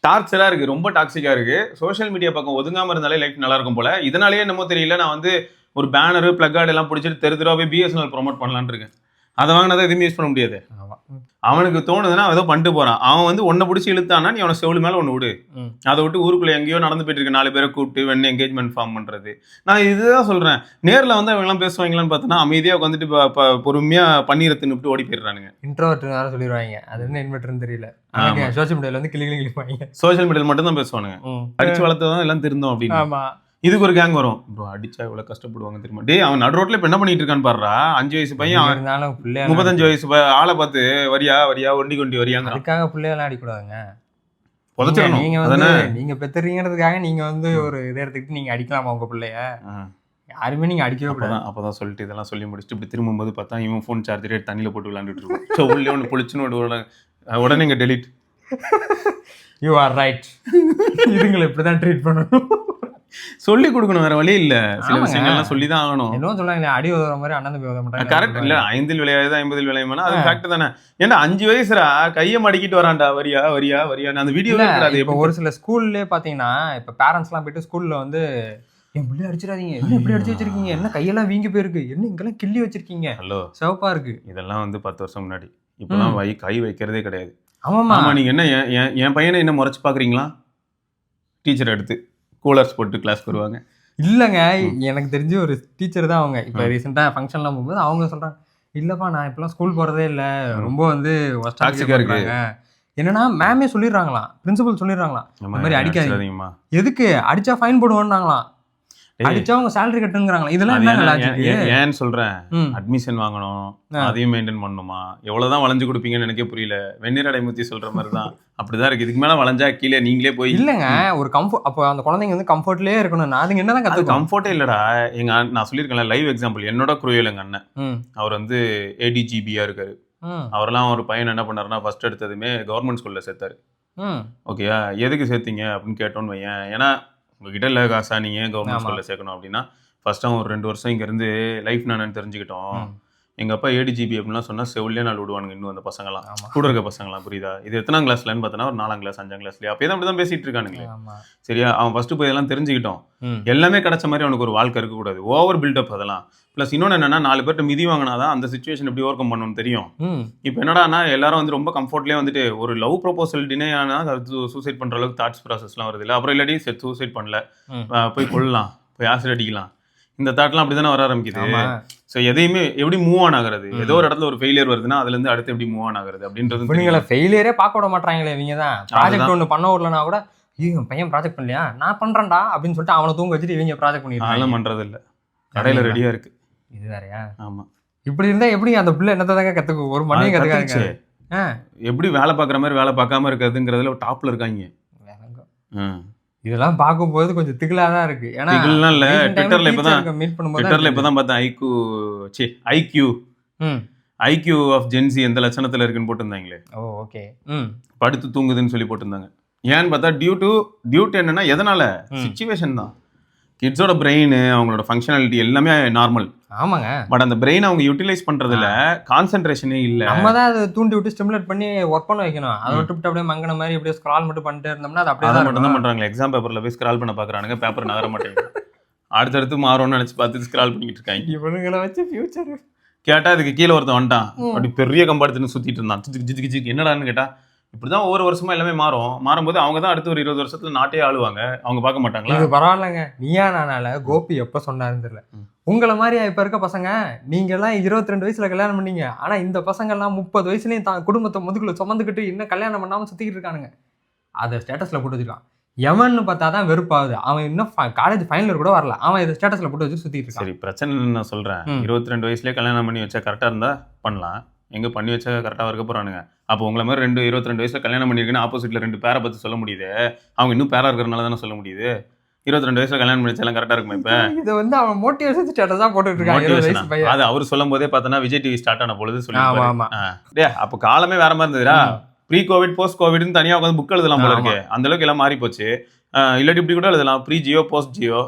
டார்ச்சரா இருக்கு, ரொம்ப டாக்ஸிக்கா இருக்கு. சோஷியல் மீடியா பக்கம் ஒதுங்காம இருந்தாலே லைஃப் நல்லா இருக்கும் போல. இதனாலேயே என்னமோ தெரியல, நான் வந்து ஒரு பேனரு பிளக் கார்டு எல்லாம் பிடிச்சிட்டு தெருவாவே BSNL ப்ரொமோட் பண்ணலான்னு இருக்கேன். அதை வாங்கினதை எதுவுமே யூஸ் பண்ண முடியாது. அவனுக்கு தோணுதுன்னா ஏதோ பண்ணிட்டு போறான். அவன் வந்து ஒன்ன பிடிச்சி இழுத்தானா நீ அவனை செவிலு மேல ஒன்று விடு. அதை விட்டு ஊருக்குள்ள எங்கேயோ நடந்து போயிட்டு இருக்க 4 பேரை கூப்பிட்டு வெண்ணு என்கேஜ்மெண்ட் ஃபார்ம் பண்றது. நான் இதுதான் சொல்றேன். நேரில் வந்து அவங்க எல்லாம் பேசுவாங்களான்னு பார்த்தோன்னா அமைதியா உட்காந்துட்டு பொறுமையா பன்னீரை தின்னுட்டு ஓடி போயிடுறானுங்க. இன்ட்ரோவர்ட் வேற சொல்லிடுவாங்க, அது என்ன இன்வெர்டர்னு தெரியல. சோஷியல் மீடியால வந்து கிளிப்பாங்க. சோஷியல் மீடியால மட்டும் தான் பேசுவானுங்க. அடிச்சு வளர்த்ததான் எல்லாம் திருந்தோம் அப்படின்னு. இதுக்கு ஒரு கேங் வரும். ப்ரோ அடிச்சா இவ்வளவு கஷ்டப்படுவாங்க தெரியுமா? டே அவன் நடு ரோட்ல இப்ப என்ன பண்ணிட்டு இருக்கான்னு பாடுறா. 5 வயசு பையன் 35 வயசு ஆளை பார்த்து வரியா ஒண்டி கொண்டி வரியாங்க. அதுக்காக பிள்ளையெல்லாம் அடிக்கூடாதுங்க. நீங்க வந்து நீங்க பெத்துறீங்கிறதுக்காக நீங்க வந்து ஒரு இதை எடுத்துக்கிட்டு நீங்க அடிக்கலாமா உங்க பிள்ளைய? யாருமே நீங்க அடிக்கவே கூடாது. அப்பதான் சொல்லிட்டு இதெல்லாம் சொல்லி முடிச்சுட்டு இப்படி திரும்பும்போது பார்த்தா இவன் ஃபோன் சார்ஜர் எடுத்து தண்ணியில போட்டு விளையாண்டுட்டு இருக்கும். ஸோ உள்ளே ஒன்று பொழிச்சுன்னு உடனே இங்க டெலிட். You are right. இதுங்களை இப்படிதான் ட்ரீட் பண்ணணும். சொல்லி கொடுக்கணும், வேற வழி இல்ல. சில ஆமாங்க. விஷயங்கள்லாம் சொல்லிதான் ஆகணும். என்னவோ சொல்றாங்க அடி உதவுற மாதிரி அண்ணன் தம்பி உதவ மாட்டாங்க. கரெக்ட் இல்ல, 5 விளையாது 50 விளையுமானா அது ஃபேக்ட் தானே. ஏன்னா 5 வயசுடா கையை மடிக்கிட்டு வரான்டா, வரியா வரியா வரியா, அந்த வீடியோல இருக்காது. இப்போ ஒரு சில ஸ்கூல்லே பாத்தீங்கன்னா இப்ப பேரண்ட்ஸ் எல்லாம் போயிட்டு ஸ்கூல்ல வந்து என் பிள்ளை அடிச்சிடாதீங்க, என்ன இப்படி அடிச்சு வச்சிருக்கீங்க, என்ன கையெல்லாம் வீங்கி போயிருக்கு, என்ன இங்கெல்லாம் கிள்ளி வச்சிருக்கீங்க, ஹலோ சிவப்பா இருக்கு. இதெல்லாம் வந்து 10 வருஷம் முன்னாடி. இப்பெல்லாம் கை வைக்கிறதே கிடையாது. ஆமாமா. ஆமா, நீங்க என்ன என் பையனை என்ன முறைச்சு பாக்குறீங்களா? டீச்சர் எடுத்து கூலர்ஸ் போட்டு கிளாஸ்க்கு வருவாங்க. இல்லங்க, எனக்கு தெரிஞ்சு ஒரு டீச்சர் தான் அவங்க. இப்ப ரீசெண்டா ஃபங்க்ஷன்லாம் போகும்போது அவங்க சொல்றாங்க, இல்லப்பா நான் இப்பெல்லாம் ஸ்கூல் போறதே இல்ல, ரொம்ப வந்து டாக்ஸிக்கா இருக்கு. என்னன்னா மேமே சொல்லிடுறாங்களாம், பிரின்சிபல் சொல்லிடுறாங்களாம், இந்த மாதிரி அடிக்காதீங்க, எதுக்கு அடிச்சா ஃபைன் போடுவோம்னாங்களாம், அடிச்சா அவங்க சேலரி கட்டுங்கிறாங்களா. இதெல்லாம் என்ன லாஜிக்? ஏன்னு சொல்றேன், அட்மிஷன் வாங்கணும், அதையும் மெயின்டைன் பண்ணணுமா, எவ்வளவுதான் வளைஞ்சு கொடுப்பீங்கன்னு எனக்கே புரியல. வெந்நீர் அடைமுத்தி சொல்ற மாதிரி தான் அப்படிதான் இருக்கு. இதுக்கு மேல வளைஞ்சா கீழே நீங்களே போய் இல்லங்க ஒரு கம்ஃபர்ட். அப்போ அந்த குழந்தைங்க வந்து கம்ஃபர்ட்லயே இருக்கணும். அதுங்க என்னதான் அது கத்துக்கும்? கம்ஃபர்ட்டே இல்லடா. நான் சொல்லியிருக்கேன்ல லைவ் எக்ஸாம்பிள், என்னோட குரூயல் எங்க அண்ணன், அவர் வந்து ADGBயா இருக்காரு. அவரெல்லாம் ஒரு பையன் என்ன பண்ணாருன்னா ஃபர்ஸ்ட் எடுத்ததுமே கவர்மெண்ட் ஸ்கூல்ல சேர்த்தாரு. ஓகேயா, எதுக்கு சேர்த்தீங்க அப்படின்னு கேட்டோன்னு வையன், ஏன்னா உங்ககிட்ட இல்லை காசா நீங்க கவர்மெண்ட் ஸ்கூல்ல சேர்க்கணும் அப்படின்னா, ஃபர்ஸ்ட் அவன் ஒரு 2 வருஷம் இங்க இருந்து லைஃப் என்னன்னு தெரிஞ்சுக்கிட்டோம். எங்க அப்பா ADGB அப்படின்னா சொன்னா செவிலே நாள் விடுவானுங்க இன்னும் அந்த பசங்கலாம், கூட இருக்க பசங்கலாம். புரியுதா? இது எத்தனாம் கிளாஸ்லன்னு பார்த்தனா ஒரு 4ஆம் கிளாஸ் 5ஆம் கிளாஸ்லயே அப்பயே தான் அப்படிதான் பேசிட்டு இருக்கானுங்களே. சரியா, அவன் ஃபர்ஸ்ட் போய் எல்லாம் தெரிஞ்சுக்கிட்டோம். எல்லாமே கிடைச்ச மாதிரி அவனுக்கு ஒரு வாழ்க்கை இருக்கக்கூடாது, ஓவர் பில்டப் அதெல்லாம். பிளஸ் இன்னொன்னு என்னன்னா 4 பேர்ட்ட மிதி வாங்கினாதான் அந்த சிச்சுவேஷன் எப்படி ஓவர் கம் பண்ணணும்னு தெரியும். இப்போ என்னடானா எல்லாரும் வந்து ரொம்ப கம்ஃபர்ட்லேயே வந்துட்டு ஒரு லவ் ப்ரொபோசல் டினே ஆனா சூசைட் பண்ற அளவுக்கு தாட்ஸ் ப்ராசஸ்லாம் வருது இல்லை. அப்புறம் இல்லாட்டி சூசைட் பண்ணல, போய் கொள்ளலாம், போய் ஆசிட் அடிக்கலாம், இந்த தாட்லாம் அப்படி தானே வர ஆரம்பிக்குது. ஸோ எதையுமே எப்படி மூவ் ஆன் ஆகுறது, ஏதோ ஒரு இடத்துல ஒரு ஃபெயிலியர் வருதுன்னா அதுல இருந்து அடுத்து எப்படி மூவ் ஆன் ஆகுறது அப்படின்றது. நீங்கள ஃபெயிலியரே பார்க்க விட மாட்டாங்களே இவங்க தான். ப்ராஜெக்ட் ஒன்று பண்ண விடலனா கூட ஐயோ பையன் ப்ராஜெக்ட் பண்ணலையா நான் பண்றேன்டா அப்படின்னு சொல்லிட்டு அவனை தூங்க வச்சுட்டு இவங்க ப்ராஜெக்ட் பண்ணிருக்காங்க. அதெல்லாம் பண்றது இல்லை, கடையில ரெடியா இருக்கு. இது வேறையா? ஆமா, இப்படி இருந்தா எப்படி அந்த பிள்ளை என்னதாங்க கத்துக்கும்? ஒரு மணியும் கத்துக்காங்க. எப்படி வேலை பார்க்குற மாதிரி வேலை பார்க்காம இருக்கிறதுங்கிறதுல டாப்ல இருக்காங்க. இதெல்லாம் பார்க்கும்போது கொஞ்சம் திகிலாதான் இருக்கு. ஏன்னா திகில்லாம் இல்ல, ட்விட்டர்ல மீட் பண்ணும்போது இப்பதான் பார்த்தேன் ஐக்யூ ஆஃப் ஜென்சி எந்த லட்சணத்துல இருக்குன்னு போட்டிருந்தாங்களே. ஓகே, படுத்து தூங்குதுன்னு சொல்லி போட்டிருந்தாங்க. ஏன்னு பார்த்தா டியூட் என்னன்னா எதனால சிச்சுவேஷன் தான். கிட்ஸோட பிரெயின் அவங்களோட ஃபங்க்ஷனாலிட்டி எல்லாமே நார்மல். ஆமாங்க, பட் அந்த பிரெயின் அவங்க யூட்டிலைஸ் பண்றதுல கான்சென்ட்ரேஷனே இல்ல. நம்ம தான் அதை தூண்டி விட்டு ஸ்டிமுலேட் பண்ணி ஒர்க் பண்ண வைக்கணும். அதை விட்டு அப்படியே மங்கன மாதிரி அப்படியே ஸ்க்ரால் மட்டும் பண்ணிட்டே இருந்தோம்னா அது அப்படியே மட்டும் தான் பண்றாங்க. எக்ஸாம் பேப்பர்ல போய் ஸ்க்ரால் பண்ண பாக்குறானுங்க, பேப்பர் நகர மாட்டேங்குது. அடுத்தடுத்து மாறும்னு நினைச்சு பார்த்து ஸ்க்ரால் பண்ணிட்டு இருக்காங்க. இவனுங்களை வச்சு ஃபியூச்சர் கேட்டா அதுக்கு கீழே ஒருத்தன் வந்துட்டான், அப்படி பெரிய கம்பாடுத்துன்னு சுத்திட்டு இருந்தான். ஜிஜிக்கு என்னடான்னு கேட்டா, இப்படிதான் ஒவ்வொரு வருஷமா எல்லாமே மாறும்போது அவங்க தான் அடுத்து ஒரு 20 வருஷத்துல நாட்டே ஆளுவாங்க, அவங்க பார்க்க மாட்டாங்களா? இது பரவாயில்லங்க. நீயா நானால கோபி எப்ப சொன்னாருன்னு தெரியல. உங்களை மாதிரி இப்ப இருக்க பசங்க நீங்க எல்லாம் 22 வயசுல கல்யாணம் பண்ணீங்க, ஆனா இந்த பசங்க எல்லாம் 30 வயசுலயும் தான் குடும்பத்தை முதுகுல சுமந்துக்கிட்டு இன்னும் கல்யாணம் பண்ணாம சுத்திக்கிட்டு இருக்கானுங்க. அதை ஸ்டேட்டஸ்ல போட்டு வச்சிருக்கான். எவன்னு பார்த்தாதான் வெறுப்பாகுது. அவன் இன்னும் காலேஜ் ஃபைனல் கூட வரல, அவன் இதை ஸ்டேட்டஸ்ல போட்டு வச்சு சுத்திட்டு இருக்கான். சரி, பிரச்சனை நான் சொல்றேன், 22 வயசுலயே கல்யாணம் பண்ணி வச்சா கரெக்டா இருந்தா பண்ணலாம், எங்க பண்ணி வச்சா கரெக்டா இருக்க போறானுங்க. அப்போ உங்களை மாதிரி 22 வயசுல கல்யாணம் பண்ணிருக்குன்னு ஆப்போசிட்ல 2 பேரை பத்தி சொல்ல முடியுது. அவங்க இன்னும் பேரா இருக்கிறனால தானே சொல்ல முடியுது. 22 வயசுல கல்யாணம் பண்ணி வச்சாலும் கரெக்டா இருக்குமா? இப்ப இது வந்து அவன் மோட்டிவேஷன் ஸ்டேட்டஸா போட்டுட்டு இருக்கான். அது அவர் சொல்லும் போதே பார்த்தனா விஜய் டிவி ஸ்டார்ட் ஆன பொழுது சொல்லி அப்போ காலமே வேற மாதிரி இருந்ததுடா. ப்ரீ கோவிட் போஸ்ட் கோவிட்னு தனியா உட்காந்து புக் எழுதலாம் போல இருக்கு. அந்த அளவுக்கு எல்லாம் மாறி போச்சு. இல்லாட்டி இப்படி கூட எழுதலாம், ப்ரீ ஜியோ போஸ்ட் ஜியோ,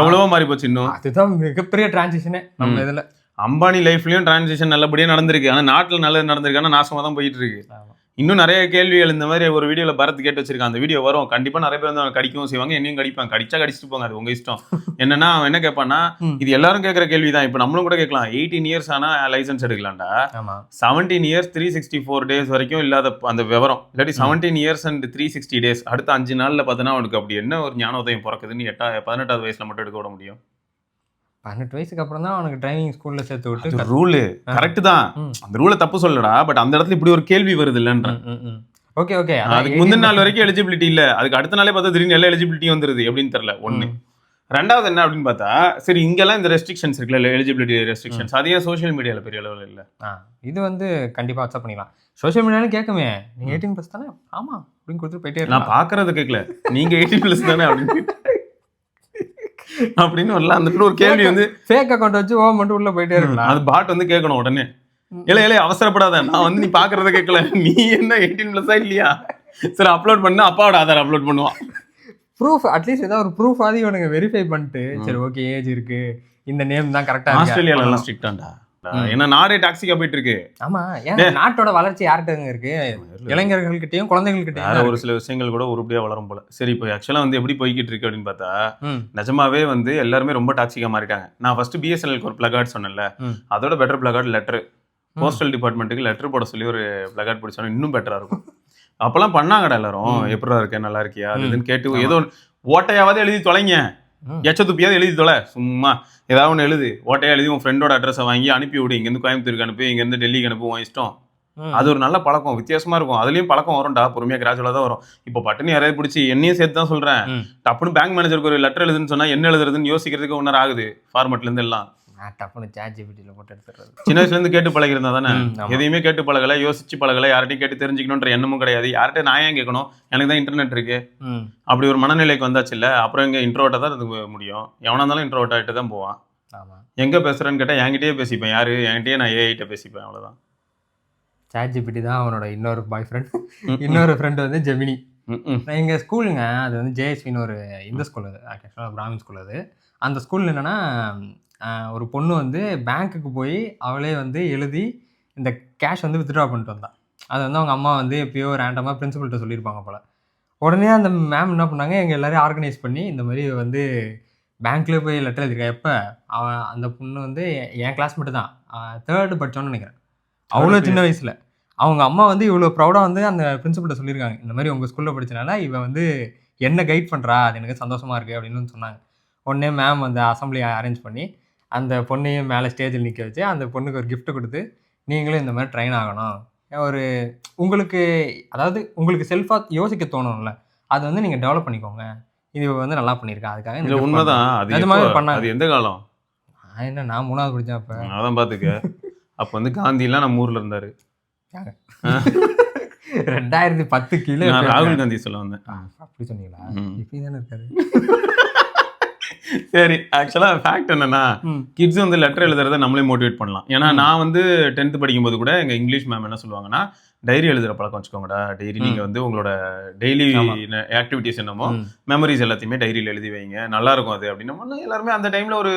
எவ்வளவோ மாறி போச்சு. இன்னும் அதுதான் மிகப்பெரிய டிரான்சிஷனே நம்ம இதுல. அம்பானி லைஃப்லயும் டிரான்சிஷன் நல்லபடியா நடந்திருக்கு, ஆனா நாட்டுல நல்லது நடந்திருக்கு, ஆனா நாசமா தான் போயிட்டு இருக்கு. இன்னும் நிறைய கேள்விகள் இந்த மாதிரி ஒரு வீடியோல பரத் கேட்டு வச்சிருக்கான். அந்த வீடியோ வரும் கண்டிப்பா. நிறைய பேர் வந்து கடிக்கவும் செய்வாங்க, என்னையும் கடிப்பாங்க. கடிச்சா கடிச்சிட்டு போங்க, அது உங்க இஷ்டம். என்னன்னா அவன் என்ன கேட்பான்னா, இது எல்லாரும் கேட்கற கேள்விதான், இப்ப நம்மளும் கூட கேட்கலாம். 18 இயர்ஸ் ஆனா லைசன்ஸ் எடுக்கலாம்டா. 17 இயர்ஸ் 364 டேஸ் வரைக்கும் இல்லாத அந்த விவரம், இல்லாட்டி 17 இயர்ஸ் அண்ட் 360 டேஸ் அடுத்த 5 நாள்ல பார்த்தனா அவனுக்கு அப்படி என்ன ஒரு ஞானோதயம் பிறக்குதுன்னு 18வது வயசுல மட்டும் எடுக்க விட முடியும். 18 வயசுக்கு அப்புறம் தான் அவனுக்கு டிரைவிங் ஸ்கூல்ல சேர்த்து விட்டு. ரூல் கரெக்ட் தான், அந்த ரூலை தப்பு சொல்லடா. பட் அந்த இடத்துல இப்படி ஒரு கேள்வி வருது இல்லன்ற. ஓகே ஓகே, அதுக்கு முந்தின நாள் வரைக்கும் எலிஜிபிலிட்டி இல்ல, அதுக்கு அடுத்த நாளே பார்த்தா திடீர்னு எல்லா எலிஜிபிலிட்டி வந்துருது எப்படின்னு தெரியல. ஒண்ணு. ரெண்டாவது என்ன அப்படின்னு பார்த்தா, சரி இங்கெல்லாம் இந்த ரெஸ்ட்ரிக்ஷன்ஸ் இருக்குல்ல, எலிஜிபிலிட்டி ரெஸ்ட்ரிக்ஷன்ஸ், அதே சோஷியல் மீடியால பெரிய அளவில் இல்ல. இது வந்து கண்டிப்பா அக்செப்ட் பண்ணிக்கலாம். சோஷியல் மீடியாலும் கேட்குமே, நீங்க 18+ தானே, ஆமா அப்படின்னு கொடுத்து போயிட்டே நான் பாக்குறது கேட்கல, நீங்க 18+ தானே அப்படின்னு வரல. அந்த ஒரு கேள்வி வந்து ஃபேக் அக்கௌண்ட் வச்சு ஓ மட்டும் உள்ள போயிட்டே இருக்கலாம். அது பாட் வந்து கேட்கணும் உடனே, இல்ல அவசரப்படாத, நான் வந்து நீ பாக்குறத கேட்கல, நீ என்ன 18+ இல்லையா, சரி அப்லோட் பண்ண அப்பாவோட ஆதார் அப்லோட் பண்ணுவான். ப்ரூஃப் அட்லீஸ்ட் ஏதாவது ஒரு ப்ரூஃப் ஆதி இவனுங்க வெரிஃபை பண்ணிட்டு சரி ஓகே ஏஜ் இருக்கு இந்த நேம் தான் கரெக்டா ஆஸ்திரேலியால எல்லாம் ஸ்ட்ரிக்டாண்டா, ஏன்னா நாடே டாக்ஸிக்கா போயிட்டு இருக்கு. ஆமா, ஏன் நாட்டோட வளர்ச்சி யார்கிட்ட இருக்கு? இளைஞர்கள்கிட்டயும் குழந்தைகள்கிட்டயும். வேற ஒரு சில விஷயங்கள் கூட உருப்படியா வளரும் போல. சரி, இப்போ ஆக்சுவலா வந்து எப்படி போய்கிட்டு இருக்கு அப்படின்னு பார்த்தா, நிஜமாவே வந்து எல்லாருமே ரொம்ப டாக்ஸிக்கா மாறிட்டாங்க. நான் ஃபர்ஸ்ட் பிஎஸ்என்எல்க்கு ஒரு பிளகார்ட் சொன்னேன்ல, அதோட பெட்டர் பிளகார்ட் லெட்டர். போஸ்டல் டிபார்ட்மெண்ட்டுக்கு லெட்டர் போட சொல்லி ஒரு பிளகார்ட் பிடிச்சோன்னா இன்னும் பெட்டரா இருக்கும். அப்பெல்லாம் பண்ணாங்கடா எல்லாரும், எப்படா இருக்கேன் நல்லா இருக்கியா அதுன்னு கேட்டு ஏதோ ஓட்டையாவது எழுதி தொலைங்க, எச்ச துப்பியாவது எழுதி தொலை. சும்மா ஏதாவது ஒன்று எழுது, ஓட்டையா எழுதி உன் ஃப்ரெண்டோட அட்ரஸை வாங்கி அனுப்பி விடு. இங்கேருந்து கோயம்புத்தூருக்கு அனுப்பி, இங்கேருந்து டெல்லிக்கு அனுப்புவோம் இஷ்டம். அது ஒரு நல்ல பழக்கம், வித்தியாசமா இருக்கும். அதுலயும் பழக்கம் வரும்டா, பொறுமையா கிராஜுவலா தான் வரும். இப்போ பட்டுன்னு யாராவது பிடிச்சி என்னையும் சேர்த்து தான் சொல்றேன், டப்புன்னு பேங்க் மேனேஜருக்கு ஒரு லெட்டர் எழுதுன்னு சொன்னா என்ன எழுதுறதுன்னு யோசிக்கிறதுக்கு 1 hour ஆகுது. ஃபார்மெட்ல இருந்து எல்லாம் டப்புன்னு ChatGPT-ல போட்டு எடுத்துறது. சின்ன வயசுல இருந்து கேட்டு பழகிருந்தா தானே, எதையுமே கேட்டு பழகல, யோசிச்சு பழகல, யார்ட்டையும் கேட்டு தெரிஞ்சுக்கணுன்ற எண்ணமும் கிடையாது. யார்கிட்ட நான் ஏன் கேட்கணும், எனக்கு தான் இன்டர்நெட் இருக்கு. அப்படி ஒரு மனநிலைக்கு வந்தாச்சு இல்ல. அப்புறம் எங்க இன்ட்ரோவர்ட்டா தான் இருக்க முடியும். எவனா இருந்தாலும் இன்ட்ரோவர்ட் ஆகிட்டு தான் போவான். எங்க பேசுறேன்னு கேட்டா என்கிட்டயே பேசிப்பேன். யாரு என்கிட்டயே, நான் ஏஐட்ட பேசிப்பேன், அவ்வளவுதான். ChatGPT தான் அவனோட இன்னொரு பாய் ஃப்ரெண்ட். இன்னொரு ஃப்ரெண்ட் வந்து ஜெமினி. எங்கள் ஸ்கூலுங்க அது வந்து ஜேஎஸ்வின்னு ஒரு இந்த ஸ்கூல், அது ஆக்சுவலாக பிராமின் ஸ்கூல். அது அந்த ஸ்கூலில் என்னென்னா, ஒரு பொண்ணு வந்து பேங்க்குக்கு போய் அவளே வந்து எழுதி இந்த கேஷ் வந்து வித்ட்ரா பண்ணிட்டு வந்தான். அது வந்து அவங்க அம்மா வந்து எப்பயோ ரேண்டமாக பிரின்சிபல்கிட்ட சொல்லியிருப்பாங்க போல். உடனே அந்த மேம் என்ன பண்ணாங்க, எங்கள் எல்லோரையும் ஆர்கனைஸ் பண்ணி இந்த மாதிரி வந்து பேங்க்கில் போய் லெட்டர் எழுதிருக்கா. எப்போ அவன் அந்த பொண்ணு வந்து என் கிளாஸ்மேட்டு தான், 3rd படித்தோன்னு நினைக்கிறேன். அவ்வளோ சின்ன வயசில் அவங்க அம்மா வந்து இவ்வளோ ப்ரௌடாக வந்து அந்த பிரின்சிபல்கிட்ட சொல்லியிருக்காங்க, இந்த மாதிரி உங்கள் ஸ்கூலில் படித்தனால இவன் வந்து என்ன கைட் பண்ணுறா, அது எனக்கு சந்தோஷமாக இருக்குது அப்படின்னு சொன்னாங்க. உடனே மேம் வந்து அசம்பிளி அரேஞ்ச் பண்ணி அந்த பொண்ணையும் மேலே ஸ்டேஜில் நிற்க வச்சு அந்த பொண்ணுக்கு ஒரு கிஃப்ட் கொடுத்து, நீங்களும் இந்த மாதிரி ட்ரெயின் ஆகணும், ஒரு உங்களுக்கு அதாவது உங்களுக்கு செல்ஃபாக யோசிக்க தோணும்ல, அது வந்து நீங்கள் டெவலப் பண்ணிக்கோங்க, இது வந்து நல்லா பண்ணியிருக்கேன், அதுக்காக இல்லை உண்மைதான். அது மாதிரி பண்ணாங்க. அது எந்த காலம்? நான் 3வது படித்தேன். அப்போ அதான் பார்த்துக்க, அப்போ வந்து காந்திலாம் நம்ம ஊரில் இருந்தார். 2010 கீழே ராகுல் காந்தி சொல்ல வந்தேன். அப்படி சொன்னீங்களா? இப்படி தானே இருக்காரு. சரி, ஆக்சுவலாக ஃபேக்ட் என்னன்னா, கிட்ஸ் வந்து லெட்டர் எழுதுறதை நம்மளே மோட்டிவேட் பண்ணலாம். ஏன்னா நான் வந்து 10th படிக்கும்போது கூட எங்கள் இங்கிலீஷ் மேம் என்ன சொல்லுவாங்கன்னா, டைரி எழுதுகிற பழக்கம் வச்சுக்கோங்கடா. டைரி நீங்கள் வந்து உங்களோட டெய்லி ஆக்டிவிட்டிஸ் என்னமோ மெமரிஸ் எல்லாத்தையுமே டைரியில் எழுதி வைங்க, நல்லா இருக்கும் அது அப்படின்னு. எல்லாருமே அந்த டைமில் ஒரு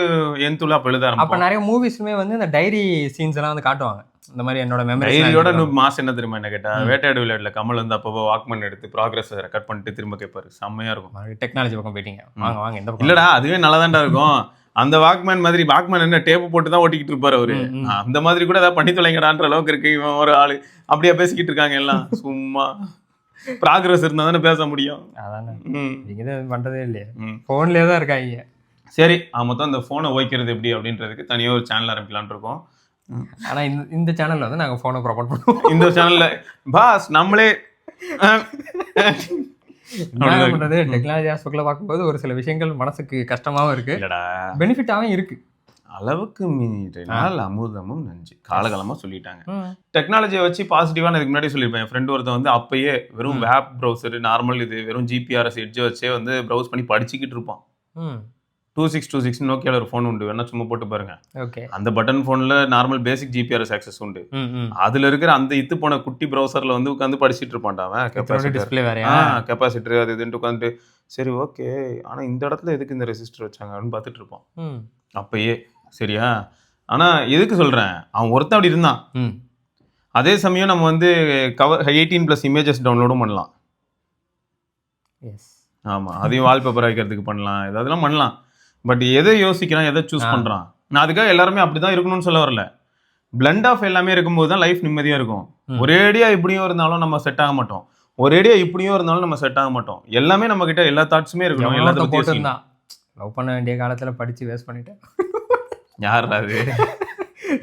எந்துள்ள அப்போ எழுத ஆரம்பிப்போம். அப்போ நிறைய மூவிஸ்மே வந்து இந்த டைரி சீன்ஸ் எல்லாம் வந்து காட்டுவாங்க. இந்த மாதிரி என்னோட மெமரி டைரியோட மாஸ் என்ன தெரியுமா என்ன கேட்டா, வேட்டையாடு விளையாடல கமல் வந்து அப்போ வாக்மேன் எடுத்து ப்ராக்ரஸ் ரெக்கார்ட் பண்ணிட்டு திரும்ப கேட்பாரு. செம்மையா இருக்கும். டெக்னாலஜி பக்கம் போயிட்டீங்க, வாங்க வாங்க. இந்த இல்லடா, அதுவே நல்லா தான்டா இருக்கும். அந்த வாக்மேன் மாதிரி, வாக்மேன் என்ன டேப்பு போட்டு தான் ஓட்டிக்கிட்டு இருப்பாரு அவரு. அந்த மாதிரி கூட ஏதாவது பண்ணி தொலைங்கடான்ற அளவுக்கு இருக்கு. இவன் ஒரு ஆளு அப்படியே பேசிக்கிட்டு இருக்காங்க எல்லாம். சும்மா ப்ராக்ரஸ் இருந்தா தானே பேச முடியும். அதானே நீங்க பண்றதே இல்லையே, போன்லயே தான் இருக்காங்க. சரி, மொத்தம் அந்த போனை ஓய்க்கிறது எப்படி அப்படின்றதுக்கு தனியாக ஒரு சேனல் ஆரம்பிக்கலான் இருக்கோம். ஆனா இந்த சேனல்ல வந்து நாங்க போனை ப்ரொமோட் பண்ணுவோம். இந்த சேனல்ல பாஸ் நம்மளே பண்றது. டெக்னாலஜி ஆஸ்பெக்ட்ல பார்க்கும்போது ஒரு சில விஷயங்கள் மனசுக்கு கஷ்டமாவும் இருக்கு, பெனிஃபிட்டாவும் இருக்கு. அளவுக்கு மீறினால் அமுதமும் நஞ்சு காலகாலமா சொல்லிட்டாங்க. டெக்னாலஜியை வச்சு பாசிட்டிவான இதுக்கு முன்னாடி சொல்லியிருப்பேன். என் ஃப்ரெண்ட் ஒருத்தன் வந்து அப்பயே வெறும் வேப் ப்ரௌசர் நார்மல் இது வெறும் ஜிபிஆர்எஸ் எட்ஜ் வச்சே வந்து ப்ரௌஸ் பண்ணி படிச்சுக்கிட்டு இருப்பான். 2626 நோக்கியால ஒரு ஃபோன் உண்டு, வேணா சும்மா போட்டு பாருங்க. அந்த பட்டன் ஃபோன்ல நார்மல் பேசிக் ஜிபிஆர்எஸ் ஆக்சஸ் உண்டு. அதுல இருக்கிற அந்த இத்து போன குட்டி ப்ரௌசர்ல வந்து உட்காந்து படிச்சுட்டு இருப்பான்டா அவன். கெப்பாசிட்டர் அது இதுன்னு உட்காந்துட்டு சரி ஓகே, ஆனா இந்த இடத்துல எதுக்கு இந்த ரெசிஸ்டர் வச்சாங்க அப்படின்னு பார்த்துட்டு இருப்பான் அப்பயே. சரியா? ஆனா எதுக்கு சொல்றேன், அவன் ஒருத்தன் அப்படி இருந்தான். அதே சமயம் நம்ம வந்து 18+ இமேஜஸ் டவுன்லோடும் பண்ணலாம். ஆமா, அதையும் வால்பேப்பர் வைக்கிறதுக்கு பண்ணலாம், இதெல்லாம் பண்ணலாம். பட் எதை யோசிக்கிறான், எதை சூஸ் பண்றான். நான் அதுக்காக எல்லாருமே அப்படிதான் இருக்கணும்னு சொல்ல வரல. பிளண்ட் ஆஃப் எல்லாமே இருக்கும்போது தான் லைஃப் நிம்மதியா இருக்கும். ஒரேடியா இப்படியும் இருந்தாலும் நம்ம செட் ஆக மாட்டோம், ஒரேடியா இப்படியும் இருந்தாலும் நம்ம செட் ஆக மாட்டோம். எல்லாமே நம்ம கிட்ட எல்லா தாட்ஸுமே இருக்கணும். எல்லாத்தையும் லவ் பண்ண வேண்டிய காலத்துல படிச்சு வேஸ்ட் பண்ணிட்டேன். யார் அது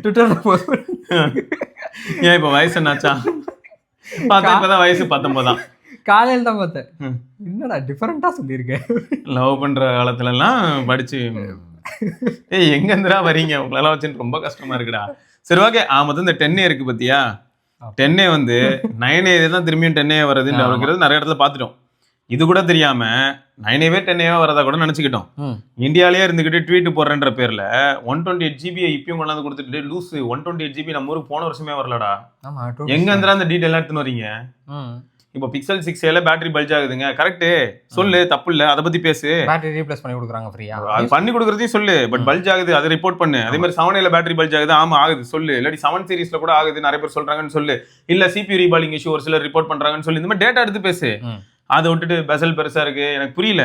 ட்விட்டர்ல போஸ்ட் ஏன் இப்ப வயசு என்னாச்சா? பார்த்தா இப்பதான் வயசு 19 தான். காலையில் தான் பார்த்தேன். என்னடா டிஃபரெண்டா சொல்லியிருக்கேன். லவ் பண்ற காலத்துல எல்லாம் படிச்சு எங்க இருந்துடா வரீங்க, உங்களெல்லாம் வச்சுன்னு ரொம்ப கஷ்டமா இருக்குடா. சரி ஓகே, மொத்தம் இந்த 10A இருக்கு பத்தியா, 10A வந்து 9A தான் திரும்பியும் 10A வருதுன்னு அப்படிங்கிறது நிறைய இடத்துல பார்த்துட்டோம். இது கூட தெரியாம 9A 10A வரதா கூட நினைச்சுக்கிட்டோம். இந்தியாலேயே இருந்துகிட்டு ட்வீட் போடுறன்ற பேர்ல 128 GB இப்பயும் கொண்டாந்து கொடுத்துட்டு லூஸ் 128 GB நம்ம ஊருக்கு போன வருஷமே வரலடா. எங்க இருந்தா அந்த டீட்டெயில் எடுத்துன்னு வரீங்க? இப்போ பிக்சல் 6a பேட்டரி பல்ஜ் ஆகுதுங்க, கரெக்ட், சொல்லு, தப்பு இல்ல, அதை பத்தி பேசு. பேட்டரி ரீப்ளேஸ் பண்ணி கொடுக்குறாங்க ஃப்ரீயா, அது பண்ணி கொடுக்குறதையும் சொல்லு, பட் பல்ஜ் ஆகுது அதை ரிப்போர்ட் பண்ணு. அதே மாதிரி 7a பேட்டரி பல்ஜ் ஆகுது, ஆமா ஆகுது சொல்லு. இல்லாட்டி 7 சீரிஸ்ல கூட ஆகுது நிறைய பேர் சொல்றாங்கன்னு சொல்லு. இல்ல CPU ரீபாலிங் இஷ்யூ ஒரு சிலர் ரிப்போர்ட் பண்றாங்கன்னு சொல்லி இந்த மாதிரி டேட்டா எடுத்து பேசு. அதை விட்டுட்டு பெசல் பெருசா இருக்கு எனக்கு புரியல.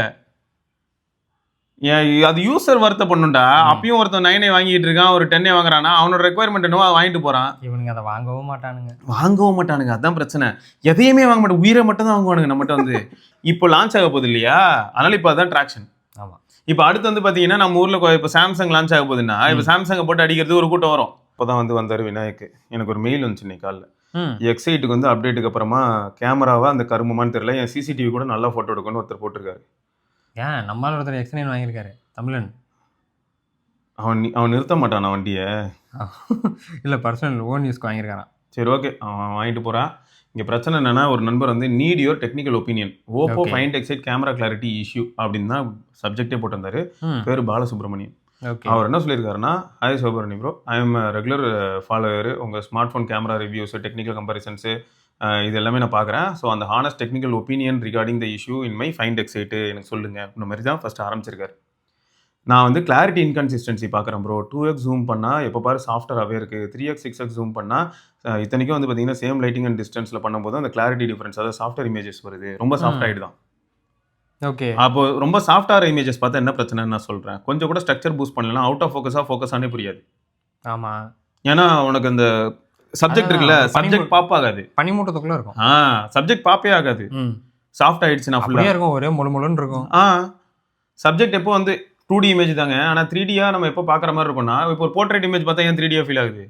அது யூசர் வருத்த பண்ணுண்டா. அப்பயும் ஒருத்தன் 9 வாங்கிட்டு இருக்கான், ஒரு 10 வாங்குறானா, அவனோட ரெக்குவயர்மெண்ட் என்னவோ அதை வாங்கிட்டு போறான். இவனுங்க அதை வாங்கவும் மாட்டானுங்க. அதான் பிரச்சனை. எதையுமே வாங்க மாட்டேன், உயிரை மட்டும் தான் வாங்குவானுங்க நம்மகிட்ட வந்து. இப்போ லான்ச் ஆக போகுது இல்லையா, அதனால இப்போ அதான் ட்ராக்ஷன். ஆமா, இப்போ அடுத்து வந்து பாத்தீங்கன்னா நம்ம ஊர்ல இப்போ சாம்சங் லான்ச் ஆக போகுதுன்னா இப்போ சாம்சங்கை போட்டு அடிக்கிறது ஒரு கூட்டம் வரும். இப்போதான் வந்து வந்தாரு விநாயக், எனக்கு ஒரு மெயில் வந்துச்சு இன்னைக்கு காலைல. எக்ஸைட்டுக்கு வந்து அப்டேட்டுக்கு அப்புறமா கேமராவா அந்த கருமமான்னு தெரியல, என் சிசிடிவி கூட நல்லா போட்டோ எடுக்கணும்னு ஒருத்தர் போட்டிருக்காரு. ஏன் நம்மளால ஒருத்தர் X9 வாங்கியிருக்காரு தமிழன். அவன் நிறுத்த மாட்டான் வண்டியை. இல்லை பர்சனல் ஓன் யூஸ்க்கு வாங்கியிருக்காரான். சரி ஓகே, அவன் வாங்கிட்டு போறான். இங்கே பிரச்சனை என்னன்னா, ஒரு நண்பர் வந்து need your technical opinion Oppo find X eight camera clarity issue அப்படின்னு தான் சப்ஜெக்டே போட்டிருந்தாரு. பேர் பாலசுப்ரமணியன். அவர் என்ன சொல்லியிருக்காருன்னா, hi Subramaniam bro, I am regular follower, உங்கள் smart phone camera reviews, technical comparisons இது எல்லாமே நான் பார்க்குறேன். ஸோ அந்த honest technical opinion regarding the issue in my find X eight எனக்கு சொல்லுங்கள் இந்த மாதிரி தான் ஃபஸ்ட்டு ஆரம்பிச்சிருக்காரு. நான் வந்து கிளாரிட்டி இன்கன்சிஸ்டன்சி பார்க்குறேன் ப்ரோ. 2x ஜூம் பண்ணால் எப்போ பாரு சாஃப்ட்வேராகவே இருக்குது. 3x 6x ஜூம் பண்ணால் இத்தனைக்கும் வந்து பார்த்தீங்கன்னா சேம் லைட்டிங் அண்ட் டிஸ்டன்ஸில் பண்ணும்போது அந்த கிளாரிட்டி டிஃபரன்ஸ், அதாவது சாஃப்ட்வேர் இமேஜஸ் வருது, ரொம்ப சாஃப்ட் ஆகிடு தான். ஓகே, அப்போ ரொம்ப சாஃப்ட்வேர் இமேஜஸ் பார்த்தா என்ன பிரச்சனைன்னு நான் சொல்கிறேன். கொஞ்சம் கூட ஸ்ட்ரக்சர் பூஸ்ட் பண்ணலாம், அவுட் ஆஃப் ஃபோக்கஸ் ஆனே புரியாது. ஆமாம், ஏன்னா உனக்கு அந்த சப்ஜெக்ட் இருக்குல்ல, சப்ஜெக்ட் பாப் ஆகாது, பனிமூட்டத்துக்குள்ள இருக்கும். சப்ஜெக்ட் பாப்பே ஆகாது, சாஃப்ட் ஆயிடுச்சுன்னா ஃபுல்லாக இருக்கும், ஒரே முழுமுழுன்னு இருக்கும். சப்ஜெக்ட் எப்போ வந்து 2D இமேஜ் தாங்க, ஆனால் 3Dயா நம்ம எப்போ பார்க்குற மாதிரி இருக்கும்னா, இப்போ ஒரு போர்ட்ரேட் இமேஜ் பார்த்தா ஏன் 3Dயா ஃபீல் ஆகுது?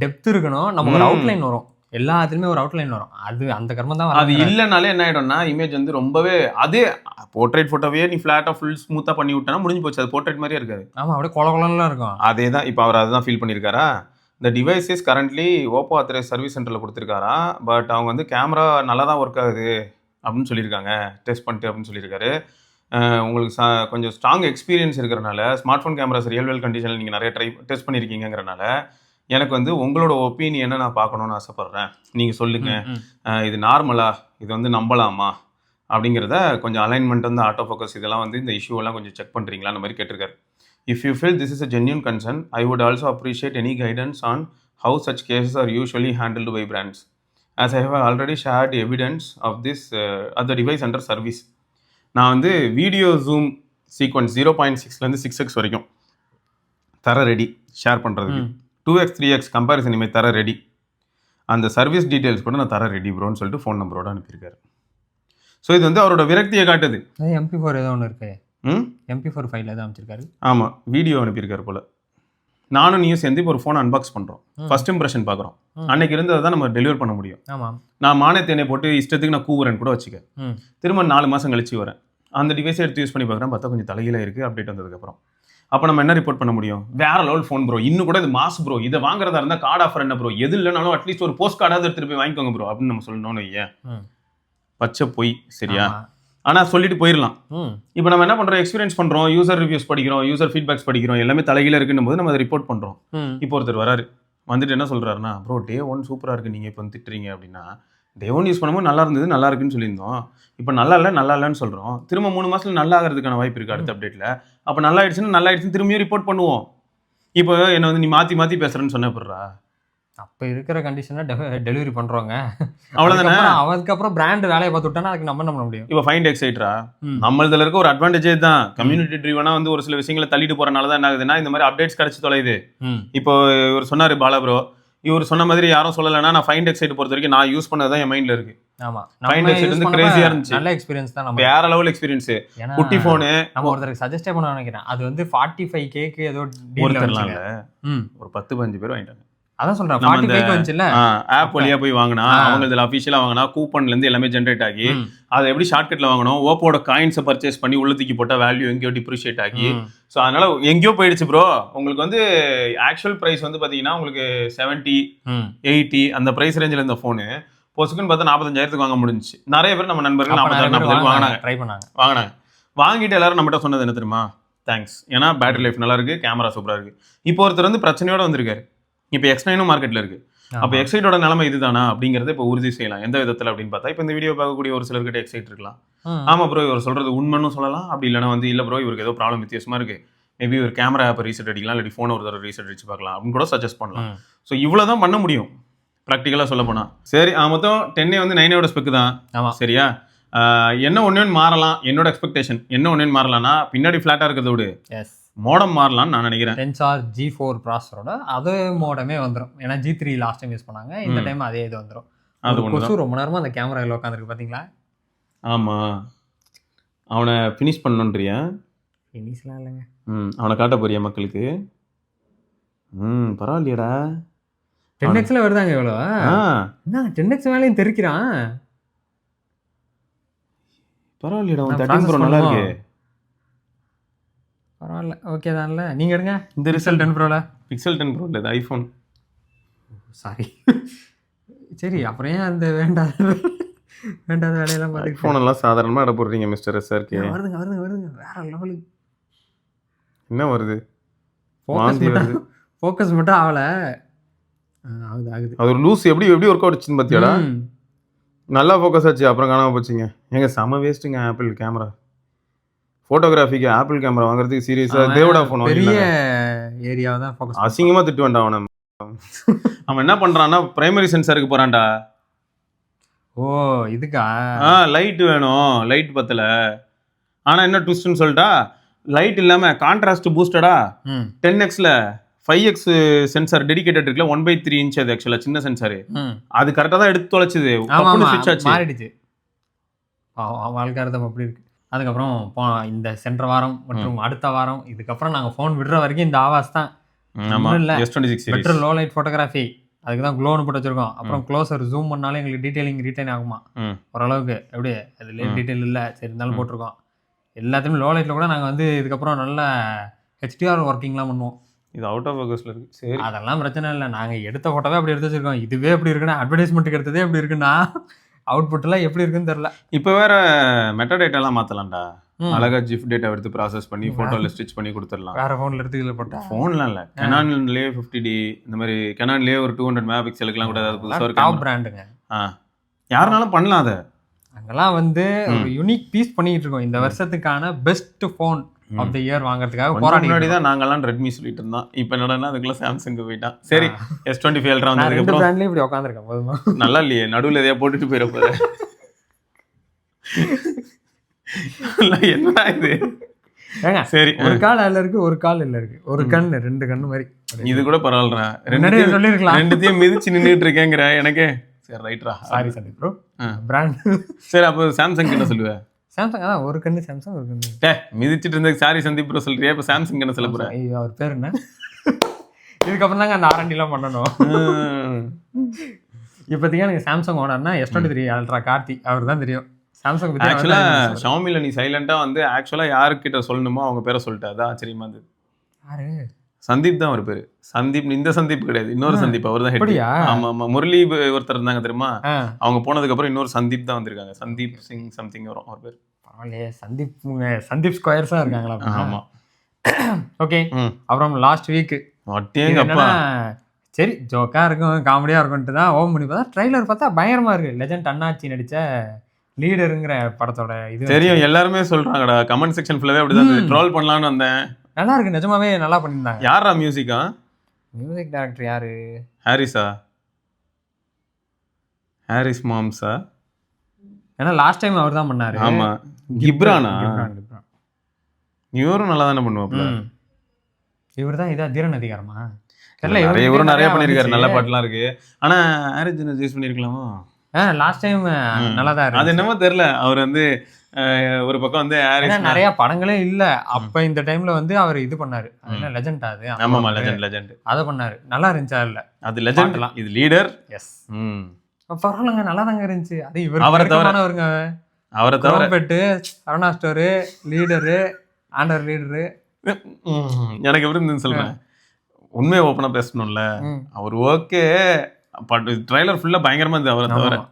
டெப்த் இருக்கணும், நம்ம ஒரு அவுட்லைன் வரும், எல்லாத்துலயுமே ஒரு அவுட்லைன் வரும். அது அந்த கர்மம் தான். அது இல்லைனாலே என்ன ஆயிடும்னா இமேஜ் வந்து ரொம்பவே அதே போர்ட்ரேட் போட்டோவே நீ ஃபிளாட்டா ஃபுல் ஸ்மூத்தா பண்ணி விட்டனா முடிஞ்சு போச்சு, அது போர்ட்ரேட் மாதிரியே இருக்காது. ஆமா, அப்படியே கொலகொலன்னு இருக்கும். அதே தான் இப்போ அவர் அதுதான் ஃபீல் பண்ணியிருக்காரா. இந்த device is currently Oppo authorise service சென்டரில் கொடுத்துருக்காரா, பட் அவங்க வந்து கேமரா நல்லா தான் ஒர்க் ஆகுது அப்படின்னு சொல்லியிருக்காங்க, டெஸ்ட் பண்ணிட்டு அப்படின்னு சொல்லியிருக்காரு. உங்களுக்கு கொஞ்சம் ஸ்ட்ராங் எக்ஸ்பீரியன்ஸ் இருக்கிறனால, ஸ்மார்ட் ஃபோன் கேமராஸ் ரியல் வேல் கண்டிஷனில் நீங்கள் நிறைய டெஸ்ட் பண்ணியிருக்கீங்கிறனால எனக்கு வந்து உங்களோட ஒப்பீனியனை நான் பார்க்கணுன்னு ஆசைப்பட்றேன். நீங்கள் சொல்லுங்கள், இது நார்மலா, இது வந்து நம்பலாமா அப்படிங்கிறத கொஞ்சம் அலைன்மெண்ட் வந்து ஆட்டோ ஃபோக்கஸ் இதெல்லாம் வந்து இந்த இஷ்யூவெல்லாம் கொஞ்சம் செக் பண்ணுறீங்களா அந்த மாதிரி கேட்டிருக்காரு. If you feel this is a genuine concern, I would also appreciate any guidance on how such cases are usually handled by brands, as I have already shared evidence of this at the device under service. நான் வந்து video zoom sequence 0.6லேருந்து 6x வரைக்கும் தர ready share பண்ணுறதுக்கு, 2x 3x comparison image தர ready, அந்த service details கூட நான் தர ரெடி ப்ரோன்னு சொல்லிட்டு ஃபோன் நம்பரோட அனுப்பியிருக்காரு. ஸோ இது வந்து அவரோட விரக்தியை காட்டுது. MP4 ஏதோ ஒன்று இருக்கு, MP4 ஃபைல் ஏதோ அமைச்சிருக்காரு. ஆமாம், வீடியோ அனுப்பியிருக்காரு போல். நானும் நீயும் சேர்ந்து இப்போ ஒரு ஃபோன் அன்பாக்ஸ் பண்ணுறோம், ஃபர்ஸ்ட் இம்ப்ரெஷன் பார்க்குறோம். அன்னைக்கு இருந்ததை தான் நம்ம டெலிவர் பண்ண முடியும். ஆமாம், நான் மானியத்தேனை போட்டு இஷ்டத்துக்கு நான் கூவுறேன்னு கூட வச்சுக்க, திரும்ப 4 மாதம் கழிச்சு வரேன், அந்த டிவைஸை எடுத்து யூஸ் பண்ணி பார்க்குறேன், பார்த்தா கொஞ்சம் தலைகீழாக இருக்குது அப்டேட் வந்ததுக்கப்புறம். அப்போ நம்ம என்ன ரிப்போர்ட் பண்ண முடியும்? வேற லெவல் ஃபோன் ப்ரோ, இன்னும் கூட இது மாஸ் ப்ரோ, இதை வாங்குறதா இருந்தால் கார்டு ஆஃபர் என்ன ப்ரோ, எது இல்லைனாலும் அட்லீஸ்ட் ஒரு போஸ்ட் கார்டாவது எடுத்துகிட்டு போய் வாங்கிக்கோங்க ப்ரோ அப்படின்னு நம்ம சொல்லணும்னு ஐயா, பச்சை பொய் சரியா? ஆனால் சொல்லிட்டு போயிடலாம். இப்போ நம்ம என்ன பண்ணுறோம், எக்ஸ்பீரியன்ஸ் பண்ணுறோம், யூசர் ரிவ்யூஸ் படிக்கிறோம், யூசர் ஃபீட்பேக்ஸ் படிக்கிறோம், எல்லாமே தலைகீழ இருக்குன்னு போது நம்ம அதை ரிப்போர்ட் பண்ணுறோம். இப்போ ஒருத்தர் வராரு, வந்துட்டு என்ன சொல்கிறாருன்னா, ப்ரோ Day 1 சூப்பராக இருக்குது, நீங்கள் இப்போ வந்து திட்டுறீங்க அப்படின்னா, Day 1 யூஸ் பண்ணும்போது நல்லா இருந்தது, நல்லா இருக்குன்னு சொல்லியிருந்தோம், இப்போ நல்லா இல்லைன்னு சொல்கிறோம், திரும்ப 3 மாதத்துல நல்லா ஆகிறதுக்கான வாய்ப்பு இருக்குது அடுத்த அப்டேட்டில். அப்போ நல்லா ஆயிடுச்சுன்னு திரும்பியும் ரிப்போர்ட் பண்ணுவோம். இப்போ என்ன வந்து நீ மாற்றி பேசுகிறேன்னு சொன்ன போடுறா, அப்போ இருக்கிற கண்டிஷனில் டெலிவரி பண்ணுறோங்க, அவ்வளோதானே. அதுக்கப்புறம் பிராண்ட் வேலையை பார்த்து விட்டானா அதுக்கு நம்ம என்ன பண்ண முடியும்? இப்போ ஃபைண்ட் எக்ஸைட்ரா நம்மளதுல இருக்க ஒரு அட்வான்டேஜே தான், கம்யூனிட்டி ட்ரிவனா வந்து ஒரு சில விஷயங்களை தள்ளிட்டு போறனால தான் என்ன ஆகுதுன்னா இந்த மாதிரி அப்டேட்ஸ் கிடைச்சி தொலையுது. இப்போ இவர் சொன்னாரு பாலா ப்ரோ, இவர் சொன்ன மாதிரி யாரும் சொல்லலைன்னா நான் ஃபைண்ட் எக்ஸைட் பொறுத்த வரைக்கும் நான் யூஸ் பண்ணதான் என் மைண்ட்ல இருக்கு. ஆமா, ஃபைண்ட் எக்ஸைட் வந்து கிரேசியா இருந்துச்சு, நல்ல எக்ஸ்பீரியன்ஸ் தான், நம்ம வேற லெவல் எக்ஸ்பீரியன்ஸ். குட்டி போன் நம்ம ஒருத்தருக்கு சஜஸ்ட் பண்ண நினைக்கிறேன், அது வந்து 45K ஏதோ ஒருத்தர்லாம் இல்ல, ஒரு 10-15 பேர் வாங்கிட்டாங்க. அதான் சொல்றேன், 45 வந்துச்சுல, ஆப் வழியா போய் வாங்கினா அவங்க இதுல அஃபிஷியலா வாங்கினா கூப்பன்ல இருந்து எல்லாமே ஜென்ரேட் ஆகி அதை எப்படி ஷார்ட்கட்ல வாங்கணும், ஓப்போட காயின்ஸை பர்ச்சேஸ் பண்ணி உள்ள தூக்கி போட்டா வேல்யூ எங்கேயோ டிப்ரிஷியேட் ஆகி, ஸோ அதனால எங்கேயோ போயிடுச்சு ப்ரோ. உங்களுக்கு வந்து ஆக்சுவல் பிரைஸ் வந்து பாத்தீங்கன்னா உங்களுக்கு 70-80 அந்த பிரைஸ் ரேஞ்சில் இந்த போனு போஸ்ட்டுக்குன்னு பார்த்தா 45,000 வாங்க முடிஞ்சிச்சு. நிறைய பேர் நம்ம நண்பர்கள் 40,000 வாங்கினாங்க. வாங்கிட்டு எல்லாரும் நம்மகிட்ட சொன்னது என்ன தெரியுமா, தேங்க்ஸ், ஏன்னா பேட்டரி லைஃப் நல்லா இருக்கு, கேமரா சூப்பரா இருக்கு. இப்போ ஒருத்தர் வந்து பிரச்சனையோட வந்திருக்காரு, இப்போ X9 மார்க்கெட்ல இருக்கு, அப்போ எக்ஸைட்டோட நிலைமை இதுதானா அப்படிங்கறத இப்போ உறுதி செய்யலாம். எந்த விதத்துல அப்படின்னு பார்த்தா, இப்போ இந்த வீடியோ பார்க்கக்கூடிய ஒரு சிலர்கிட்ட எக்ஸைட் இருக்கலாம். ஆமா ப்ரோ இவர் சொல்றது உண்மைன்னு சொல்லலாம். அப்படி இல்லைன்னா வந்து இல்ல ப்ரோ இவருக்கு ஏதோ ப்ராப்ளம் வித்தியாசமா இருக்கு, மேபி ஒரு கேமரா ஆப்பை ரீசெட் அடிக்கலாம், இல்லாட்டி ஃபோனை ஒரு தடவை ரீசெட் அடிச்சு பார்க்கலாம் அப்படின்னு கூட சஜஸ்ட் பண்ணலாம். ஸோ இவ்வளவுதான் பண்ண முடியும் ப்ராக்டிக்கலாக சொல்ல போனா. சரி மொத்தம் 10A வந்து 9A ஸ்பெக் தான் சரியா. என்ன ஒன்று மாறலாம், என்னோட எக்ஸ்பெக்டேஷன் என்ன ஒன்று மாறலாம்னா பின்னாடி ஃபிளாட்டா இருக்கிறத விட மோடம் மாறலாம்னு நான் நினைக்கிறேன். டென்சார் G4 ப்ராசரோட அது மோடமே வந்துடும். ஏன்னா G3 லாஸ்ட் டைம் யூஸ் பண்ணாங்க, இந்த டைம் அதே இது வந்துடும். அது கொசு ரொம்ப நேரமா அந்த கேமராவில் உட்காந்துருக்கு பாத்தீங்களா. ஆமா அவனை ஃபினிஷ் பண்ணணுன்றியா? ஃபினிஷ்லாம் இல்லைங்க, அவனை காட்ட போறியா மக்களுக்கு? பரவாயில்லையடா 10Xல வருதாங்க எவ்வளோ? என்ன 10X மேலேயும் தெரிக்கிறான். பரவாயில்லையடா 13 Pro நல்லா இருக்கு. பரவாயில்ல ஓகே தான்ல. நீங்க எடுங்க இந்த Pixel 10 Proல. Pixel 10 Pro இல்ல இது ஐஃபோன். சாரி சரி அப்புறம் ஏன் அந்த வேண்டாத வேலையெல்லாம் பார்த்து ஃபோன் எல்லாம் சாதாரணமா இட போடுறீங்க மிஸ்டர் SRK. வருதுங்க வருதுங்க வருதுங்க வேற லெவலுக்கு. என்ன வருது? ஃபோக்கஸ் மட்டும் ஆகல. ஆகுது ஆகுது. அது ஒரு லூஸ் எப்படி ஒர்க் அவுட் ஆச்சுன்னு பாத்தியாடா? நல்லா ஃபோக்கஸ் ஆச்சு, அப்புறம் காணாம போச்சுங்க. ஏங்க செம வேஸ்ட்டுங்க ஆப்பிள் கேமரா. ஃபோட்டோகிராஃபிக்கு ஆப்பிள் கேமரா வாங்குறதுக்கு சீரியஸா தேவடா ஃபோன் பெரிய ஏரியாவை தான் ஃபோக்கஸ். அசிங்கமா திட்டு வேண்டாம் அவனை. அவன் என்ன பண்றான்னா பிரைமரி சென்சாருக்கு போறான்டா. ஓ இதுக்கா? லைட் வேணும், லைட் பத்தல. ஆனா என்ன ட்விஸ்ட்னு சொல்லிட்டா, லைட் இல்லாம கான்ட்ராஸ்ட் பூஸ்டடா 10Xல 5X சென்சார் டெடிகேட்டட் இருக்குல்ல 1/3 இன்ச். அது ஆக்சுவலா சின்ன சென்சார், அது கரெக்டா தான் எடுத்து தொலைச்சுது. ஸ்விட்ச் ஆச்சு, மாறிடுச்சு. வாழ்க்கை அப்படி இருக்கு. அதுக்கப்புறம் இந்த சென்ற வாரம் மற்றும் அடுத்த வாரம் இதுக்கப்புறம் நாங்கள் ஃபோன் விடுற வரைக்கும் இந்த ஆவாஸ் தான். இல்லை பெட்டர் லோ லைட் ஃபோட்டோகிராஃபி, அதுக்கு தான் க்ளோன்னு போட்டு வச்சிருக்கோம். அப்புறம் க்ளோசர் ஜூம் பண்ணாலும் எங்களுக்கு டீட்டெயிலிங் ரீட்டைன் ஆகுமா ஓரளவுக்கு. எப்படி அதுலேயே டீட்டெயில் இல்லை சரி இருந்தாலும் போட்டிருக்கோம். எல்லாத்தையுமே லோ லைட்டில் கூட நாங்கள் வந்து இதுக்கப்புறம் நல்ல HDR ஒர்க்கிங்லாம் பண்ணுவோம். இது அவுட் ஆஃப் ஃபோக்கஸ்ல இருக்கு. சரி அதெல்லாம் பிரச்சனை இல்லை, நாங்கள் எடுத்த ஃபோட்டோவே அப்படி எடுத்து வச்சிருக்கோம். இதுவே எப்படி இருக்குன்னா அட்வர்டைஸ்மெண்ட்டுக்கு எடுத்ததே எப்படி இருக்குன்னா அவுட்புட்லாம் எப்படி இருக்குன்னு தெரியல. இப்போ வேற மெட்டா டேட்டாலாம் மாற்றலாம்டா. அழகா ஜிஃப் டேட்டா எடுத்து ப்ராசஸ் பண்ணி ஃபோட்டோவில் ஸ்டிச் பண்ணி கொடுத்துடலாம். வேற ஃபோனில் எடுத்து போட்டா ஃபோன்லாம் இல்லை, கெனான்லேயே 50D இந்த மாதிரி கெனான்லேயே ஒரு 200 மெகாபிக்சலுக்குலாம் கூட ஏதாவது புதுசாக ஒரு டாப் பிராண்டுங்க. யாருனாலும் பண்ணலாம். அதை அங்கெல்லாம் வந்து ஒரு யூனிக் பீஸ் பண்ணிட்டு இருக்கோம். இந்த வருஷத்துக்கான best phone of the year வாங்குறதுக்காக போராடி. முன்னாடி தான் நாங்கெல்லாம் ரெட்மி சொல்லிட்டு இருந்தோம், இப்போ என்னடா அதுக்குள்ள சாம்சங் போயிட்டான். சரி S25 அல்ட்ரா வந்ததுக்கு அப்புறம் பிராண்ட்லயே இப்படி உட்கார்ந்திருக்கேன் போதுமா? நல்லா இல்லையே, நடுவில் எதையா போட்டுட்டு போயிட போற. என்னடா இது? சரி ஒரு கால் அதுல இருக்கு, ஒரு கால் இல்ல இருக்கு, ஒரு கண்ணு 2 கண்ணு மாதிரி. இது கூட பரவாயில்லடா, சொல்லிருக்கலாம். ரெண்டுத்தையும் மிதிச்சு நின்றுட்டு இருக்கேங்கிற எனக்கு. சரி ரைட்ரா, சாரி சந்தீப் ப்ரோ பிராண்ட். சரி அப்போ சாம்சங் என்ன சொல்லுவ? சாம்சங் அதான் ஒரு கண்ணு சாம்சங், ஒரு கண்ணு மிதிச்சிட்டு இருந்த. சாரி சந்தீப் ப்ரோ சொல்றியா? இப்போ சாம்சங் என்ன சொல்ல போற? ஐயோ அவர் பேர் என்ன? இதுக்கப்புறம் தாங்க அந்த R&D எல்லாம் பண்ணணும். இப்போதைக்கு எனக்கு சாம்சங் ஓனர்னா S23 அல்ட்ரா கார்த்தி அவர் தான் தெரியும். சாம்சங் பத்தி ஆக்சுவலா ஷாமில நீ சைலண்டா வந்து ஆக்சுவலா யாருக்கிட்ட சொல்லணுமோ அவங்க பேரை சொல்லிட்டு அதான் ஆச்சரியமா இருந்தது. யாரு? சந்தீப் தான் ஒரு பேரு. சந்தீப் இந்த சந்தீப் கிடையாது, இன்னொரு சந்தீப். அவர் தான் ஹெட். ஆமா ஆமா, முரளி ஒருத்தர் இருந்தாங்க தெரியுமா, அவங்க போனதுக்கு அப்புறம் இன்னொரு சந்தீப் தான் வந்திருக்காங்க. சந்தீப் சிங் சம்திங் வரும் அவர் பேர். பரவாயில்லையே, சந்தீப் ஸ்கொயர்ஸா இருக்காங்களா? ஆமா ஓகே. அப்புறம் லாஸ்ட் வீக் சரி ஜோக்கா இருக்கும் காமெடியா இருக்கும்ட்டு தான் ஓம் பண்ணி பார்த்தா ட்ரைலர் பார்த்தா பயங்கரமா இருக்கு. லெஜண்ட் அண்ணாச்சி நடிச்ச லீடருங்கிற படத்தோட இது தெரியும், எல்லாருமே சொல்றாங்கடா. கமெண்ட் செக்ஷன் ஃபுல்லாவே அப்படிதான் ட்ரோல் பண்ணலாம்னு வந்தேன். நல்லா இருக்கு, நிஜமாவே நல்லா பண்ணியிருந்தாங்க. யாரா மியூசிக்கா? மியூசிக் டைரக்டர் யாரு? ஹாரிஸா? ஹாரிஸ் மாம்ஸா? ஏன்னா லாஸ்ட் டைம் அவர் தான் பண்ணாரு. ஆமா. கிப்ரானா? இவரும் நல்லா தானே பண்ணுவாப்ல. இவர் தான் இதா தீரன் அதிகாரமா தெரியல. இவரும் நிறைய பண்ணிருக்காரு, நல்ல பாட்டுலாம் இருக்கு. ஆனா ஆரிஜினல் யூஸ் பண்ணிருக்கலாமா? லாஸ்ட் டைம் நல்லா தான் இருக்கு. அது என்னமோ தெரியல. அவர் வந்து ஒரு பக்கம் வந்து நிறைய படங்களே இல்ல அப்ப. இந்த டைம்ல வந்து அவர் இது பண்ணாரு, அதெல்லாம் லெஜண்ட். அது ஆமாமா லெஜண்ட் அத பண்ணாரு, நல்லா இருந்துச்சா? இல்ல அது லெஜண்ட், இது லீடர். எஸ் பரவாயில்லங்க, நல்லா தாங்க இருந்துச்சு. அது இவர் அவரை தவிர பெட்டு அருணா ஸ்டோரு லீடரு ஆண்டர் லீடரு. எனக்கு எப்படி இருந்துன்னு சொல்றேன், உண்மையை ஓப்பனா பேசணும்ல. அவர் ஓகே, பட் ட்ரைலர் ஃபுல்லா பயங்கரமா இருந்தது. அவரை தவிர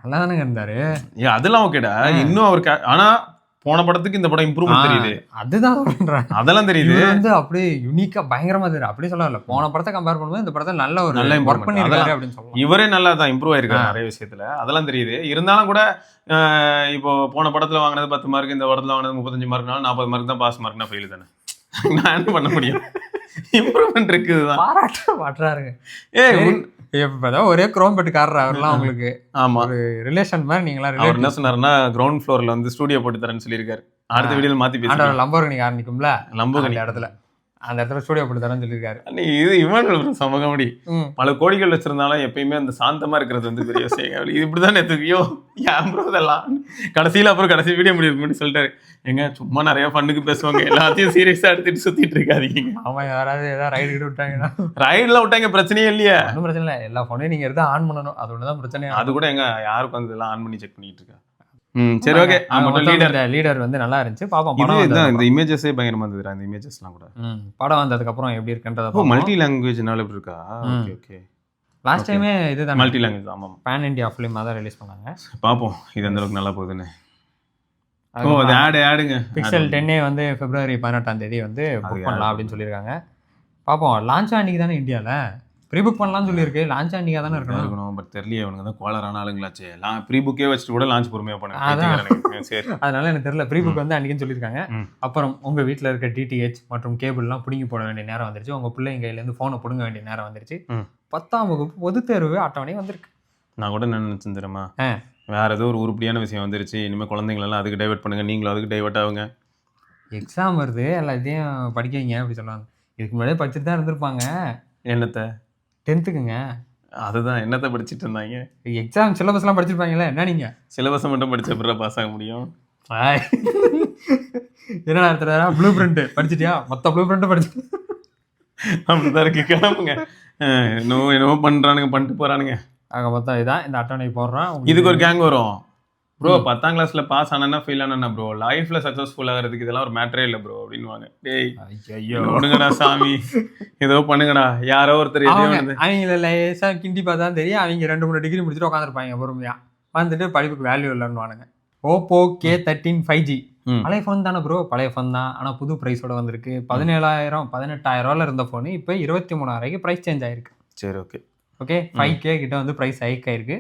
நல்லா தானே இருந்தாரு. அதெல்லாம் ஓகேடா. இன்னும் அவருக்கு ஆனா போன படத்துக்கு இந்த படம் இம்ப்ரூவ்மெண்ட் தெரியுது. அதுதான் சொல்றேன். அதெல்லாம் தெரியுது. இது வந்து அப்படியே யூனிக்கா பயங்கரமா தெரியும். அப்படி சொல்லல, போன படத்தை கம்பேர் பண்ணும்போது இந்த படத்தை நல்ல ஒரு ஒர்க் பண்ணிருக்காரு அப்படின்னு சொல்லலாம். இவரே நல்லா தான் இம்ப்ரூவ் ஆயிருக்காரு நிறைய விஷயத்துல, அதெல்லாம் தெரியுது. இருந்தாலும் கூட இப்போ போன படத்துல வாங்கினது 10 மார்க், இந்த படத்துல வாங்கினது 35 மார்க்னால 40 மார்க் தான் பாஸ் மார்க்னா ஃபெயில் தானே. நான் என்ன பண்ண முடியும்? இம்ப்ரூவ்மெண்ட் இருக்குதுதான். பாராட்ட மாட்டாருங்க. இப்பதான் ஒரே குரோம் பெட்டுக்காரர் அவர்லாம் உங்களுக்கு. ஆமா, ஒரு ரிலேஷன் மாதிரி நீங்களா. அவர் என்ன சொன்னாருன்னா, கிரவுண்ட் ஃப்ளோர்ல வந்து ஸ்டூடியோ போட்டு தரேன்னு சொல்லியிருக்காரு. அடுத்த வீடியோல மாத்தி பேசுறாரு. லம்போர்கினி ஆரம்பிக்கும்ல, லம்போர்கினி இடத்துல அந்த இடத்துல ஸ்டூடியோ போட்டு தரேன்னு சொல்லியிருக்காரு. இது இவன் சமகமடி பல கோடிகள் வச்சிருந்தாலும் எப்பயுமே அந்த சாந்தமா இருக்கிறது வந்து பெரிய விஷயம். இது இப்படிதான் எத்துக்கியோ ஏன் ப்ரோ இதெல்லாம். கடைசியில அப்புறம் கடைசி வீடியோ முடிவு சொல்லிட்டாரு, எங்க சும்மா நிறைய ஃபண்ணுக்கு பேசுவாங்க, எல்லாத்தையும் சீரியஸா எடுத்துட்டு சுத்திட்டு இருக்காதீங்க. ஆமா, யாராவது ஏதாவது ரைடு கிட்ட விட்டாங்கன்னா. ரைடுலாம் விட்டாங்க பிரச்சனையே இல்லையா? ஒன்றும் பிரச்சனை இல்லை, எல்லா ஃபோனையும் நீங்க எடுத்து ஆன் பண்ணணும், அது ஒண்ணுதான் பிரச்சனை. அது கூட எங்க யாருக்கு வந்து எல்லாம் ஆன் பண்ணி செக் பண்ணிட்டு இருக்கா. சரி, ஓகே. லீடர் வந்து நல்லா இருந்துச்சு, பாப்போம். இந்த இமேஜஸே பயங்கரமா இருந்தது, அந்த இமேஜஸ்லாம் கூட. படம் வந்ததுக்கு அப்புறம் எப்படி இருக்குன்றத. மல்டி லாங்குவேஜ்னால எப்படி இருக்கா? Okay okay. லாஸ்ட் டைமே இதுதான் மல்டி லாங்குவேஜ். ஆமா, பேன் இந்தியா ஃபிலிம் தான் ரிலீஸ் பண்ணாங்க. பாப்போம் இது எந்த அளவுக்கு நல்லா போகுதுன்னு. ஆடுங்க. பிக்சல் 10 வந்து February 18 வந்து புக் பண்ணலாம் அப்படின்னு சொல்லியிருக்காங்க. பாப்போம். லான்ச் அன்னைக்கு தானே இந்தியாவில் ப்ரீ புக் பண்ணலாம்னு சொல்லியிருக்கு. லான்ச் அன்னைக்கு தானே இருக்கணும். பட் தெரியல, அவனுங்க தான் கோலரான ஆளுங்களாச்சு. ப்ரீ புக்கே வச்சுட்டு கூட லான்ச் பொறுமையாக பண்ணுங்க. சரி, அதனால எனக்கு தெரியல. ப்ரீ புக் வந்து அன்னைக்குன்னு சொல்லியிருக்காங்க. அப்புறம் உங்கள் வீட்டில் இருக்க டிடிஹெச் மற்றும் கேபிள்லாம் பிடுங்கி போட வேண்டிய நேரம் வந்துருச்சு. உங்கள் பிள்ளைங்க கையிலேருந்து ஃபோனை பிடுங்க வேண்டிய நேரம் வந்துருச்சு. 10ஆம் வகுப்பு பொதுத் தேர்வு அட்டவணை வந்திருக்கு. நான் கூட என்ன நினச்சேன் தெரியுமா, வேற ஏதோ ஒரு உருப்படியான விஷயம் வந்துருச்சு, இனிமேல் குழந்தைங்களெல்லாம் அதுக்கு டைவெர்ட் பண்ணுங்க, நீங்களும் அதுக்கு டைவெர்ட் ஆகுங்க. எக்ஸாம் வருது, எல்லாத்தையும் படிக்க வைங்க அப்படி சொல்லுவாங்க. இதுக்கு முன்னாடியே படிச்சுட்டு தான் இருந்திருப்பாங்க. என்னத்தை? 10th அதுதான் என்னத்தை படிச்சுட்டு இருந்தாங்க. எக்ஸாம் சிலபஸ்லாம் படிச்சிருப்பாங்களே. என்ன நீங்க சிலபஸை மட்டும் படிச்ச பிறகு பாஸ் ஆக முடியும்? என்னடா எடுத்துறா ப்ளூ பிரிண்ட் படிச்சிட்டியா? மொத்த ப்ளூ பிரிண்ட் படிச்சு அப்படிதான் இருக்கு. கிளம்புங்க. என்னவோ பண்றானுங்க, பண்ணிட்டு போறானுங்க. ஆக மொத்தம் இதான் இந்த அட்டவணை போடுறோம். இதுக்கு ஒரு கேங் வரும் ப்ரோ. 10ஆம் கிளாஸ்ல பாஸ் ஆனா ஃபெயில் ஆனா ப்ரோ, லைஃப்ல சக்சஸ்ஃபுல் ஆகிறதுக்கு இதெல்லாம் ஒரு மேட்டரே இல்லை ப்ரோ அப்படின்வாங்க. டேய் ஐயோ பண்ணுங்கடா சாமி, ஏதோ பண்ணுங்கடா. யாரோ ஒருத்தர் அவங்க லேசா கிண்டி பார்த்தா தெரியும், அவங்க 2-3 டிகிரி முடிச்சுட்டு உட்காந்துருப்பாங்க பொறுமையா. வந்துட்டு படிப்புக்கு வேல்யூ இல்லைன்னு. ஓப்போ K13 5G பழைய ஃபோன் தானே ப்ரோ, பழைய ஃபோன் தான். ஆனால் புது ப்ரைஸோட வந்திருக்கு. 17,000-18,000 இருந்த ஃபோனு இப்போ 23,000 ப்ரைஸ் சேஞ்ச் ஆயிருக்கு. சரி, ஓகே ஓகே. 5K கிட்ட வந்து ப்ரைஸ் ஹைக் ஆயிருக்கு.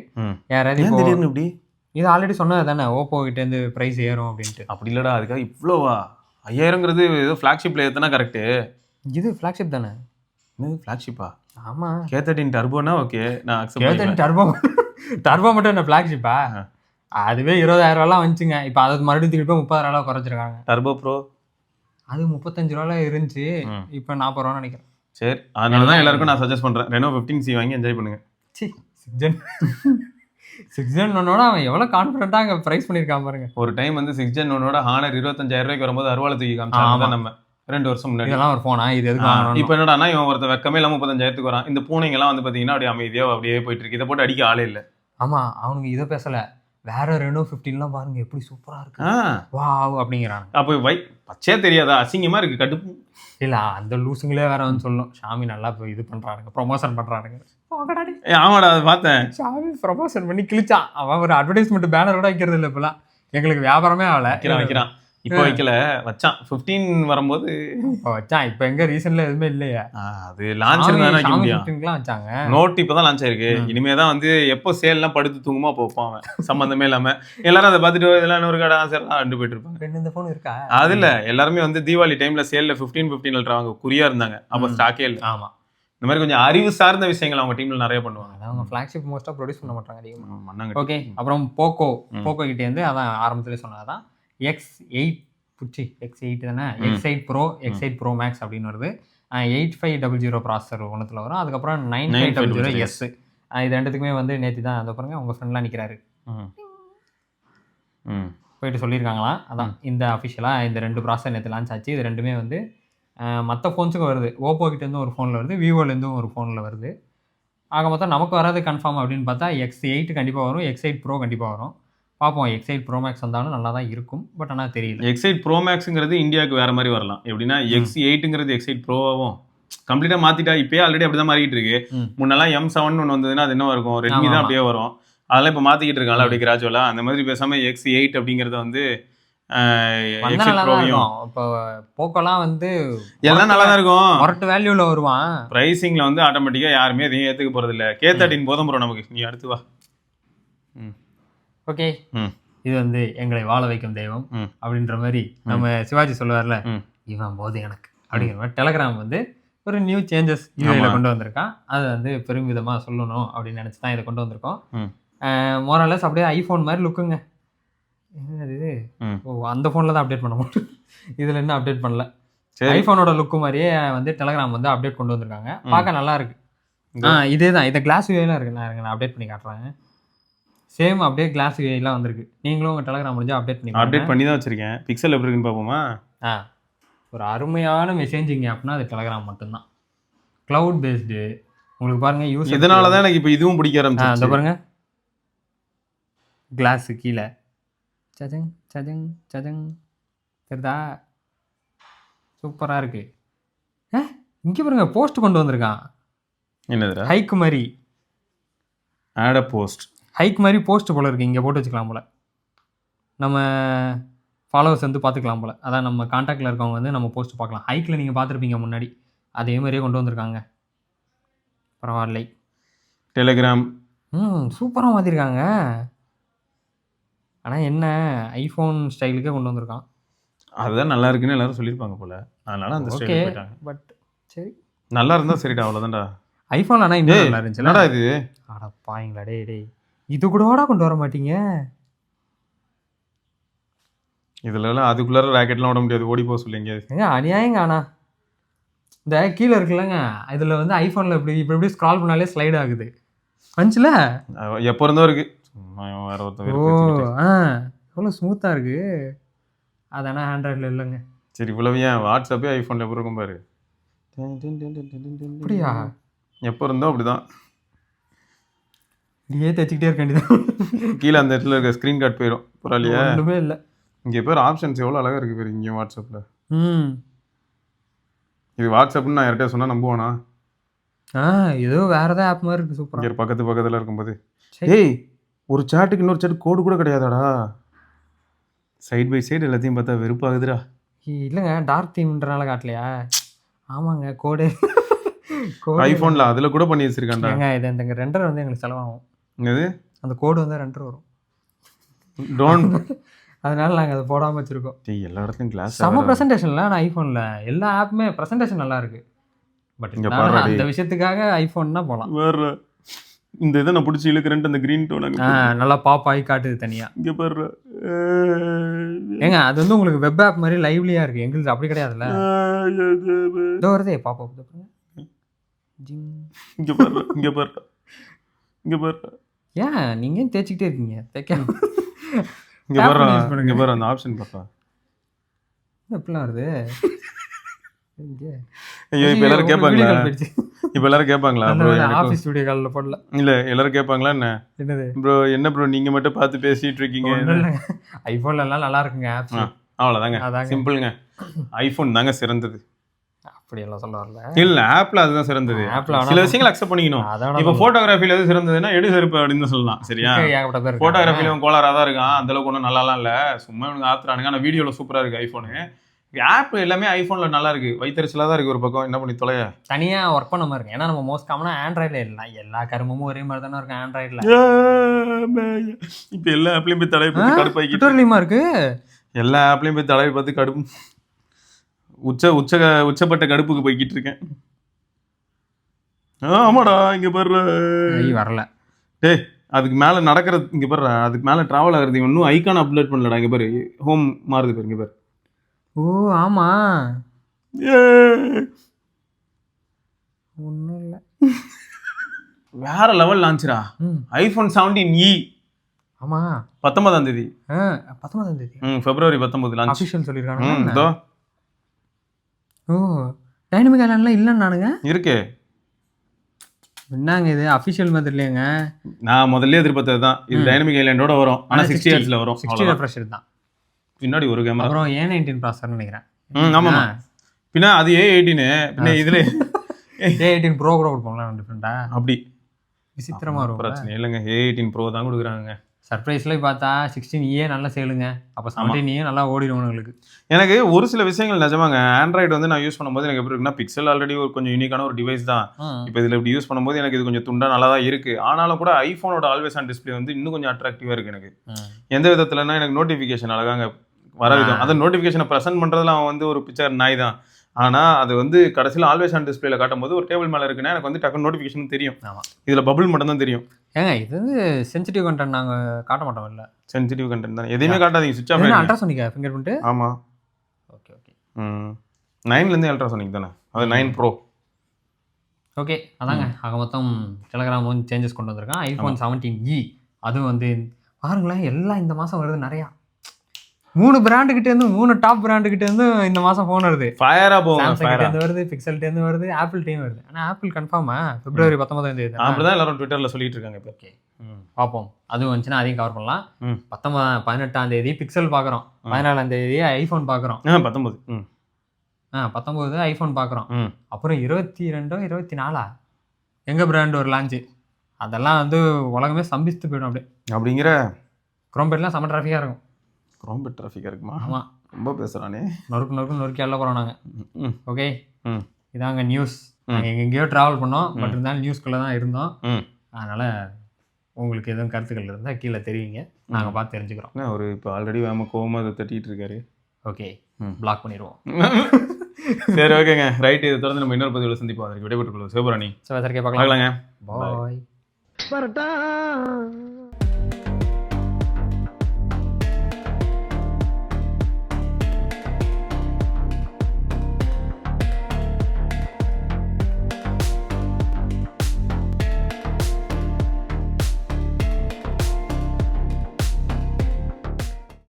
யாராவது இப்படி இது ஆல்ரெடி சொன்னது தானே, ஓப்போ கிட்டேருந்து ப்ரைஸ் ஏறும் அப்படின்ட்டு. அப்படி இல்லடா, அதுக்காக இவ்வளோவா? 5000ங்கிறது ஏதோ ஃப்ளாக்ஷிப்பில் ஏற்றினா கரெக்டு. இது ஃப்ளாக்ஷிப் தானே? இது ஃப்ளாக்ஷிப்பா? ஆமாம். K13 டர்போனா ஓகே, நான் அக்செப்ட் K13 டர்போ மட்டும் என்ன ஃப்ளாக்ஷிப்பா? அதுவே 20,000 வந்துச்சுங்க. இப்போ அது மறுபடியும் திருப்பி 30,000 குறைச்சிருக்காங்க. டர்போ ப்ரோ அது 35 இருந்துச்சு, இப்போ 40 நினைக்கிறேன். சரி, அதனால தான் எல்லாருக்கும் நான் சஜஸ்ட் பண்ணுறேன், Reno 15C வாங்கி என்ஜாய் பண்ணுங்க. 6 Gen 1 அவன் எவ்வளோ கான்ஃபிடென்ட்டாக அங்கே ப்ரைஸ் பண்ணியிருக்கான் பாருங்க. ஒரு டைம் வந்து 6 Gen 1 ஹானர் 25,000 வரும்போது அருவாளை தூக்கி காமிச்சாங்க நம்ம 2 வருஷம் முன்னாடி. இதெல்லாம் ஒரு ஃபோனா இது எதுக்கு வாங்கணும்? இப்போ என்னடானா இவன் ஒருத்த வெக்கமே இல்லாமல் 35,000 வரான். இந்த பூனைங்கெல்லாம் வந்து பார்த்தீங்கன்னா அப்படியே அமைதியாக அப்படியே போயிட்டு இருக்கு. இதை போட்டு அடிக்க ஆளே இல்லை. ஆமாம், அவனுக்கு இதை பேசலை. வேற Reno 15 பாருங்க எப்படி சூப்பரா இருக்கு, வாவ் அப்படிங்கிறாங்க. அப்போ பச்சையே தெரியாதா? அசிங்கமா இருக்கு, கடுப்பு. இல்ல அந்த லூசுங்களே வேற வந்து சொல்லணும், ஷாமி நல்லா இது பண்றானுங்க, ப்ரொமோஷன் பண்றானுங்க. ஆமாடா, அதை பார்த்தேன். ஷாமி ப்ரொமோஷன் பண்ணி கிழிச்சான். அவன் ஒரு அட்வர்டைஸ்மெண்ட் பேனரோட வைக்கிறது இல்லை இப்பெல்லாம். எங்களுக்கு வியாபாரமே ஆகல. வைக்கிறான் இப்போ வைக்கல, வச்சான் 15 வரும்போது வச்சான். இப்போ எங்க ரீசன்ல எதுவுமே இல்லையா? அது லான்ச் இருந்தானே வைக்க முடியும். வச்சாங்க. நோட் இப்பதான் லான்ச் ஆயிருக்கு. இனிமே தான் வந்து எப்போ சேல் எல்லாம் படுத்து தூங்குமா போப்பாங்க, சம்பந்தமே இல்லாம எல்லாரும் அதை பார்த்துட்டு இதெல்லாம் ஒரு கடை ஆசைலாம் அண்டு போயிட்டு இருப்பாங்க. இந்த போன் இருக்கா? அது இல்ல, எல்லாருமே வந்து தீபாவளி டைம்ல சேல்ல 15 வாங்க குறியா இருந்தாங்க. அப்ப ஸ்டாக்கே இல்லை. ஆமா, இந்த மாதிரி கொஞ்சம் அறிவு சார்ந்த விஷயங்கள் அவங்க டீம்ல நிறைய பண்ணுவாங்க. அவங்க ஃபிளாக்ஷிப் மோஸ்டா ப்ரொடியூஸ் பண்ண மாட்டாங்க அதிகமாக. ஓகே, அப்புறம் போக்கோ கிட்ட இருந்து அதான் ஆரம்பத்திலே சொன்னதான் X8 தானே, X8 Pro, X8 Pro Max அப்படின்னு வருது. 8500 ப்ராசஸர் ஒன்றுத்தில் வரும். அதுக்கப்புறம் 9500S. இது ரெண்டுத்துக்குமே வந்து நேற்று தான் அந்த பாருங்க உங்கள் ஃப்ரெண்ட்லாம் நிற்கிறாரு போயிட்டு சொல்லியிருக்காங்களாம். அதான் இந்த அஃபிஷியலாக இந்த 2 ப்ராசஸர் நேற்று லான்ச் ஆச்சு. இது ரெண்டுமே வந்து மற்ற ஃபோன்ஸுக்கும் வருது. ஓப்போ கிட்டேருந்து ஒரு ஃபோனில் வருது, விவோலேருந்தும் ஒரு ஃபோனில் வருது. ஆக மொத்தம் நமக்கு வராது கன்ஃபார்ம் அப்படின்னு பார்த்தா X8 கண்டிப்பாக வரும், X8 Pro கண்டிப்பாக வரும். பார்ப்போம். X8 Pro Max வந்தாலும் நல்லா தான் இருக்கும், பட் ஆனால் தெரியல. X8 Pro Maxங்கிறது இந்தியாவுக்கு வேற மாதிரி வரலாம். எப்படின்னா X8ங்கிறது X8 Proவாகவும் கம்ப்ளீட்டாக மாற்றிட்டா. இப்போயே ஆல்ரெடி அப்படி தான் மாறிக்கிட்டு இருக்கு. முன்னெல்லாம் M7 ஒன்று வந்ததுன்னா அது என்ன இருக்கும், ரெட்மி தான் அப்படியே வரும். அதெல்லாம் இப்போ மாற்றிக்கிட்டு இருக்காங்களா அப்படி கிராஜுவலாக. அந்த மாதிரி பேசாமல் X8 அப்படிங்கிறத வந்து வந்தா நல்லா தான் இருக்கும். இப்போ போக்கோலாம் வந்து எல்லாம் நல்லா தான் இருக்கும். மொரட்டு வேல்யூல வருவான். பிரைசிங்ல வந்து ஆட்டோமேட்டிக்கா யாருமே எதையும் ஏத்துக்க போறது இல்ல. K13 போதும் ப்ரோ நமக்கு. நீ அடுத்து வா. ஓகே, இது வந்து எங்களை வாழ வைக்கும் தெய்வம் அப்படின்ற மாதிரி நம்ம சிவாஜி சொல்லுவார்ல, இவன் போது எனக்கு அப்படிங்கிற மாதிரி டெலகிராம் வந்து ஒரு நியூ சேஞ்சஸ் யூஐல கொண்டு வந்திருக்கான். அது வந்து பெருமிதமா சொல்லணும் அப்படின்னு நினைச்சு தான் இதை கொண்டு வந்திருக்கோம். மோரலஸ் அப்படியே ஐபோன் மாதிரி லுக்குங்க. என்னது அந்த ஃபோனில் தான் அப்டேட் பண்ண மாட்டோம், இதில் என்ன அப்டேட் பண்ணல. ஐஃபோனோட லுக்கு மாதிரியே வந்து டெலகிராம் வந்து அப்டேட் கொண்டு வந்திருக்காங்க. பார்க்க நல்லா இருக்கு. இதே தான், இதை கிளாஸ் வியூலாம் இருக்கு. நான் அப்டேட் பண்ணி காட்டுறேன். சேம் அப்படியே கிளாஸ் வியூலாம் வந்திருக்கு. நீங்களும் உங்கள் டெலகிராம் முடிஞ்சா அப்டேட் பண்ணி தான் வச்சிருக்கேன். பிக்சல் எப்படி இருக்குன்னு பார்ப்போமா? ஒரு அருமையான மெசேஜிங் ஆப்னா அது டெலகிராம் மட்டும்தான். க்ளவுட் பேஸ்டு உங்களுக்கு பாருங்க யூஸ். இதனால தான் எனக்கு இப்போ இதுவும் பிடிக்க ஆரம்பிச்சு. அந்த பாருங்க கிளாஸ் கீழே சஜங் சஜங் சஜங் சரிதா, சூப்பராக இருக்கு. இங்கே பாருங்க போஸ்ட் கொண்டு வந்திருக்கான். என்னது? ஹைக் மாதிரி. ஆட் அ போஸ்ட். ஹைக் மாதிரி போஸ்ட் போல இருக்கு. இங்கே போட்டு வச்சுக்கலாம் போல. நம்ம ஃபாலோவர்ஸ் வந்து பார்த்துக்கலாம் போல. அதான் நம்ம கான்டாக்டில் இருக்கவங்க வந்து நம்ம போஸ்ட் பார்க்கலாம். ஹைக்கில் நீங்கள் பார்த்துருப்பீங்க முன்னாடி, அதே மாதிரியே கொண்டு வந்திருக்காங்க. பரவாயில்லை. டெலிகிராம் சூப்பராக மாற்றிருக்காங்க. ஆனால் என்ன ஐஃபோன் ஸ்டைலுக்கே கொண்டு வந்திருக்கான். அதுதான் நல்லா இருக்குன்னு எல்லாரும் சொல்லியிருப்பாங்க போல, அதனால அந்த ஸ்டைல் போயிட்டாங்க. பட் சரி, நல்லா இருந்தா சரிடா, அவ்வளோதான்டா. ஐஃபோன் ஆனால் இன்னும் நல்லா இருந்துச்சு. என்னடா இது? அட பாயிங்களா டே, இது கூடவாடா கொண்டு வர மாட்டீங்க. இதுலலாம் அதுக்குள்ளார ராக்கெட்லாம் விட முடியாது, ஓடி போக சொல்லிங்க. ஏங்க அநியாயங்க. ஆனால் இந்த கீழே இருக்குல்லங்க, இதில் வந்து ஐஃபோனில் இப்படி ஸ்க்ரால் பண்ணாலே ஸ்லைட் ஆகுது. வந்துச்சுல எப்போ இருந்தோ இருக்கு. வேற எவ்வளோ ஸ்மூத்தாக இருக்கு. அதனால் ஆண்ட்ராய்டில் இல்லைங்க. சரி இவ்வளவு ஏன் வாட்ஸ்அப்பே ஐஃபோனில் எப்போ இருக்கும் பாரு. அப்படியா? எப்போ இருந்தோ அப்படிதான். நீயே தைச்சிக்கிட்டே இருக்க வேண்டியதான். கீழே அந்த இடத்துல இருக்க ஸ்க்ரீன் கார்டு போயிடும். பரவாயில்லையா? ஒன்றுமே இல்லை. இங்கே பேர் ஆப்ஷன்ஸ் எவ்வளோ அழகாக இருக்குது பேர் இங்கே வாட்ஸ்அப்பில். இது வாட்ஸ்அப்னு நான் யார்கிட்ட சொன்னால் நம்புவானா? ஏதோ வேற ஏதாவது ஆப் மாதிரி இருக்குது. சூப்பர். இங்கே பக்கத்தில் இருக்கும்போது ஏய் ஒரு சாட்டுக்கு இன்னொரு சாட்டு கோடு கூட கிடையாதாடா? சைட் பை சைடு எல்லாத்தையும் பார்த்தா வெறுப்பாகுதுடா. இல்லைங்க, டார்க் தீம்ன்றனால காட்டலையா? ஆமாங்க, கோடு ஐஃபோனில் அதில் கூட பண்ணி வச்சிருக்காண்டா. இது இந்த ரெண்டரை வந்து எங்களுக்கு செலவாகும். என்னது? அந்த கோடு வந்து ரெண்டரை வரும். அதனால நாங்கள் அதை போடாமல் வச்சுருக்கோம். எல்லா இடத்துலையும் கிளாஸ் செம ப்ரெசன்டேஷனில். ஆனால் ஐஃபோனில் எல்லா ஆப்புமே ப்ரெசன்டேஷன் நல்லா இருக்கு. பட் இந்த விஷயத்துக்காக ஐஃபோன்னா போகலாம். வேற இந்த இதை நான் பிடிச்சி இழுக்கிறேன்ட்டு அந்த க்ரீன் டோன் நல்லா பாப் ஆகி காட்டுது தனியாக. இங்கே பாரு ஏங்க அது வந்து உங்களுக்கு வெப் ஆப் மாதிரி லைவ்லியாக இருக்குது. எங்களுக்கு அப்படி கிடையாதுல்ல. இதோ வருதே பாப்பா. இங்கே பாரு இங்கே பாரு இங்கே பாரு. ஏன் நீங்கள் தேய்ச்சிக்கிட்டே இருக்கீங்க? தேய்க்க இங்கே பாரு இங்கே பாரு அந்த ஆப்ஷன் பாப்பா. எப்படிலாம் வருது? ஐயோ இப்போ எல்லாரும் கேட்பாங்களா? இப்போ எல்லாரும் கேட்பாங்களா ப்ரோ? ஆஃபீஸ் ஸ்டுடியோ காலில் போடல. இல்லை எல்லாரும் கேட்பாங்களா என்ன? என்னது ப்ரோ என்ன ப்ரோ நீங்கள் மட்டும் பார்த்து பேசிகிட்டு இருக்கீங்க? ஐஃபோன்லாம் நல்லா இருக்குங்க ஆப்ஸ். அவ்வளோதாங்க, சிம்பிளுங்க. ஐஃபோன் தாங்க சிறந்தது. அப்படியெல்லாம் சொல்ல வரல. இல்ல ஆப்ல அதுதான் சிறந்தது. சில விஷயங்கள் அக்செப்ட் பண்ணிக்கணும். இப்போ போட்டோகிராஃபில எது சிறந்ததுன்னா எடு செருப்பு அப்படின்னு சொல்லலாம். சரியா? போட்டோகிராஃபில கோளாரா தான் இருக்கான், அந்த அளவுக்கு ஒன்றும் நல்லாலாம் இல்லை. சும்மா இவனுக்கு ஆத்துறானுங்க. ஆனால் வீடியோவில் சூப்பராக இருக்குது ஐஃபோனு. ஆப் எல்லாமே ஐஃபோனில் நல்லா இருக்கு. வைத்தறிச்சலாக தான் இருக்குது ஒரு பக்கம். என்ன பண்ணி தொலைய தனியாக ஒர்க் பண்ண மாதிரி இருக்கு. ஏன்னா நம்ம மோஸ்ட் காமனாக ஆண்ட்ராய்டில் இல்லை, எல்லா கருமமும் ஒரே மாதிரி தானே இருக்கு ஆண்ட்ராய்டில். இப்போ எல்லா ஆப்லையும் போய் தடவை பார்த்து கடுப்பாக்கிட்டு இருக்கு. எல்லா ஆப்லையும் போய் தடவை பார்த்து கடுப்பு உச்சப்பட்ட கடுப்புக்கு போய்கிட்டு இருக்கேன். ஆமாடா இங்க பாரு வரல. டேய் அதுக்கு மேல நடக்கிறது இங்க பாரு, அதுக்கு மேல டிராவல் ஆகுறது இன்னும் ஐகான் அப்லோட் பண்ணலடா. இங்க பாரு ஹோம் மாறுது பாரு. இங்க பாரு. ஓ ஆமா, ஒன்றும் இல்லை. வேற லெவல் லான்ச்சுடா ஐஃபோன் 17e. ஆமா 19ஆம் தேதி. 19ஆம் தேதி பிப்ரவரி 19 லான்ச் அபிஷியல் சொல்லிருக்காங்க. ஓ டைனமிக் ஐலாண்ட்லாம் இல்லைன்னு நானுங்க இருக்கு. என்னங்க இது அஃபிஷியல் மெத்தட்லங்க? நான் முதல்ல எதிர்பார்த்தது தான். இது டைனமிக் ஐலாண்டோட வரும். ஆனா 60 ஹெர்ட்ஸ்ல வரும். 60 ரெஃப்ரெஷ் தான். பின்னாடி ஒரு கேமரா. அப்புறம் A19 ப்ராசஸர் நினைக்கிறேன். ஆமா பின்ன அது A18. பின்ன இதுல A18 Pro கூட கொடுப்பாங்களா டிஃபரெண்டா? அப்படி விசித்திரமா இருக்கும். பிரச்சனை இல்லைங்க. A18 Pro தான் கொடுக்குறாங்க. சர்ப்ரைஸ்ல பார்த்தா 16E நல்ல சேலுங்க. அப்போ 17E நல்லா ஓடிடும் உங்களுக்கு. எனக்கு ஒரு சில விஷயங்கள் நிஜமாங்க ஆண்ட்ராய்டு வந்து நான் யூஸ் பண்ணும்போது எனக்கு எப்படி இருக்குன்னா, பிக்சல் ஆல்ரெடி ஒரு கொஞ்சம் யூனிக்கான ஒரு டிவைஸ் தான். இப்போ இதில் இப்படி யூஸ் பண்ணும்போது எனக்கு இது கொஞ்சம் துண்டா நல்லா தான் இருக்கு. ஆனாலும் கூட ஐஃபோனோட ஆல்வேஸ் ஆன் டிஸ்பிளே வந்து இன்னும் கொஞ்சம் அட்ராக்டிவா இருக்கு எனக்கு. எந்த விதத்துலன்னா எனக்கு நோட்டிஃபிகேஷன் அழகாங்க வர விதம். அந்த நோட்டிஃபிகேஷனை ப்ரெசென்ட் பண்றதுல அவன் வந்து ஒரு பிக்சர் நாய் தான். ஆனா அது வந்து கடைசியில் ஆல்வேஸ் ஆன் டிஸ்பிளேல காட்டும் போது ஒரு டேபிள் மேல இருக்குன்னா எனக்கு வந்து டக்குனு நோட்டிஃபிகேஷன் தெரியும். இதுல பபுள் மட்டும் தான் தெரியும். ஏங்க இது வந்து சென்சிட்டிவ் கண்டென்ட் நாங்க காட்ட மாட்டோம் இல்ல. சென்சிட்டிவ் கண்டென்ட் தான். எதையுமே காட்டாதீங்க, சுவிட்ச் ஆஃப். Ultrasonic finger print. ஆமா. Okay okay. 9ல இருந்து அல்ட்ராசோனிக் தானே. அது 9 Pro. ஓகே அதாங்க ஆக மொத்தம் டெலகிராம் வந்து சேஞ்சஸ் கொண்டு வந்திருக்கான். ஐஃபோன் 17E அதுவும் வந்து பாருங்களேன் எல்லாம் இந்த மாதம் வருது நிறையா. 3 பிராண்டுகிட்டேருந்து 3 டாப் பிராண்டுகிட்டேருந்து இந்த மாதம் ஃபோன் வருது. ஃபயரா போகும். சாம்சங்கிட்டேருந்து வருது, பிக்சல்கிட்டேருந்து வருது, ஆப்பிள்கிட்டையும் வருது. ஆனால் ஆப்பிள் கன்ஃபார்மா February 19 அப்படிதான் எல்லாரும் ட்விட்டரில் சொல்லிட்டு இருக்காங்க இப்போ. ஓகே பார்ப்போம். அதுவும் வந்துச்சுன்னா அதையும் கவர் பண்ணலாம். 18 பிக்சல் பார்க்குறோம், 14 ஐஃபோன் பார்க்குறோம், 19 ஐஃபோன் பார்க்குறோம். அப்புறம் 22 24 எங்கள் பிராண்ட் ஒரு லான்ச்சு. அதெல்லாம் வந்து உலகமே சம்பித்து போயிடும் அப்படியே. அப்படிங்கிற குரோம்பேட்லாம் செம்ம டிராஃபிக்காக இருக்கும். குரோம்பேட் டிராஃபிக்காக இருக்குமா? ஆமாம், ரொம்ப பேசுகிறானே. நொறுக்கி எல்லாம் போகிறோம் நாங்கள். ஓகே இதாங்க நியூஸ். நாங்கள் எங்கெங்கேயோ ட்ராவல் பண்ணோம், பட் இருந்தாலும் நியூஸ்குள்ளே தான் இருந்தோம். அதனால் உங்களுக்கு எதுவும் கருத்துக்கள் இருந்தால் கீழே தெரிவிங்க, நாங்கள் பார்த்து தெரிஞ்சுக்கிறோம். அவர் இப்போ ஆல்ரெடி வேம கோவமாக அதை தட்டிகிட்டு இருக்காரு. ஓகே பிளாக் பண்ணிடுவோம். சரி ஓகேங்க ரைட். இதை தொடர்ந்து நம்ம இன்னொரு பதிவில் சந்திப்போம். அதற்கு விடைபெற்றுக் கொள்வோம். சிவபுராணி சரி பார்க்கலாங்க. பாய்.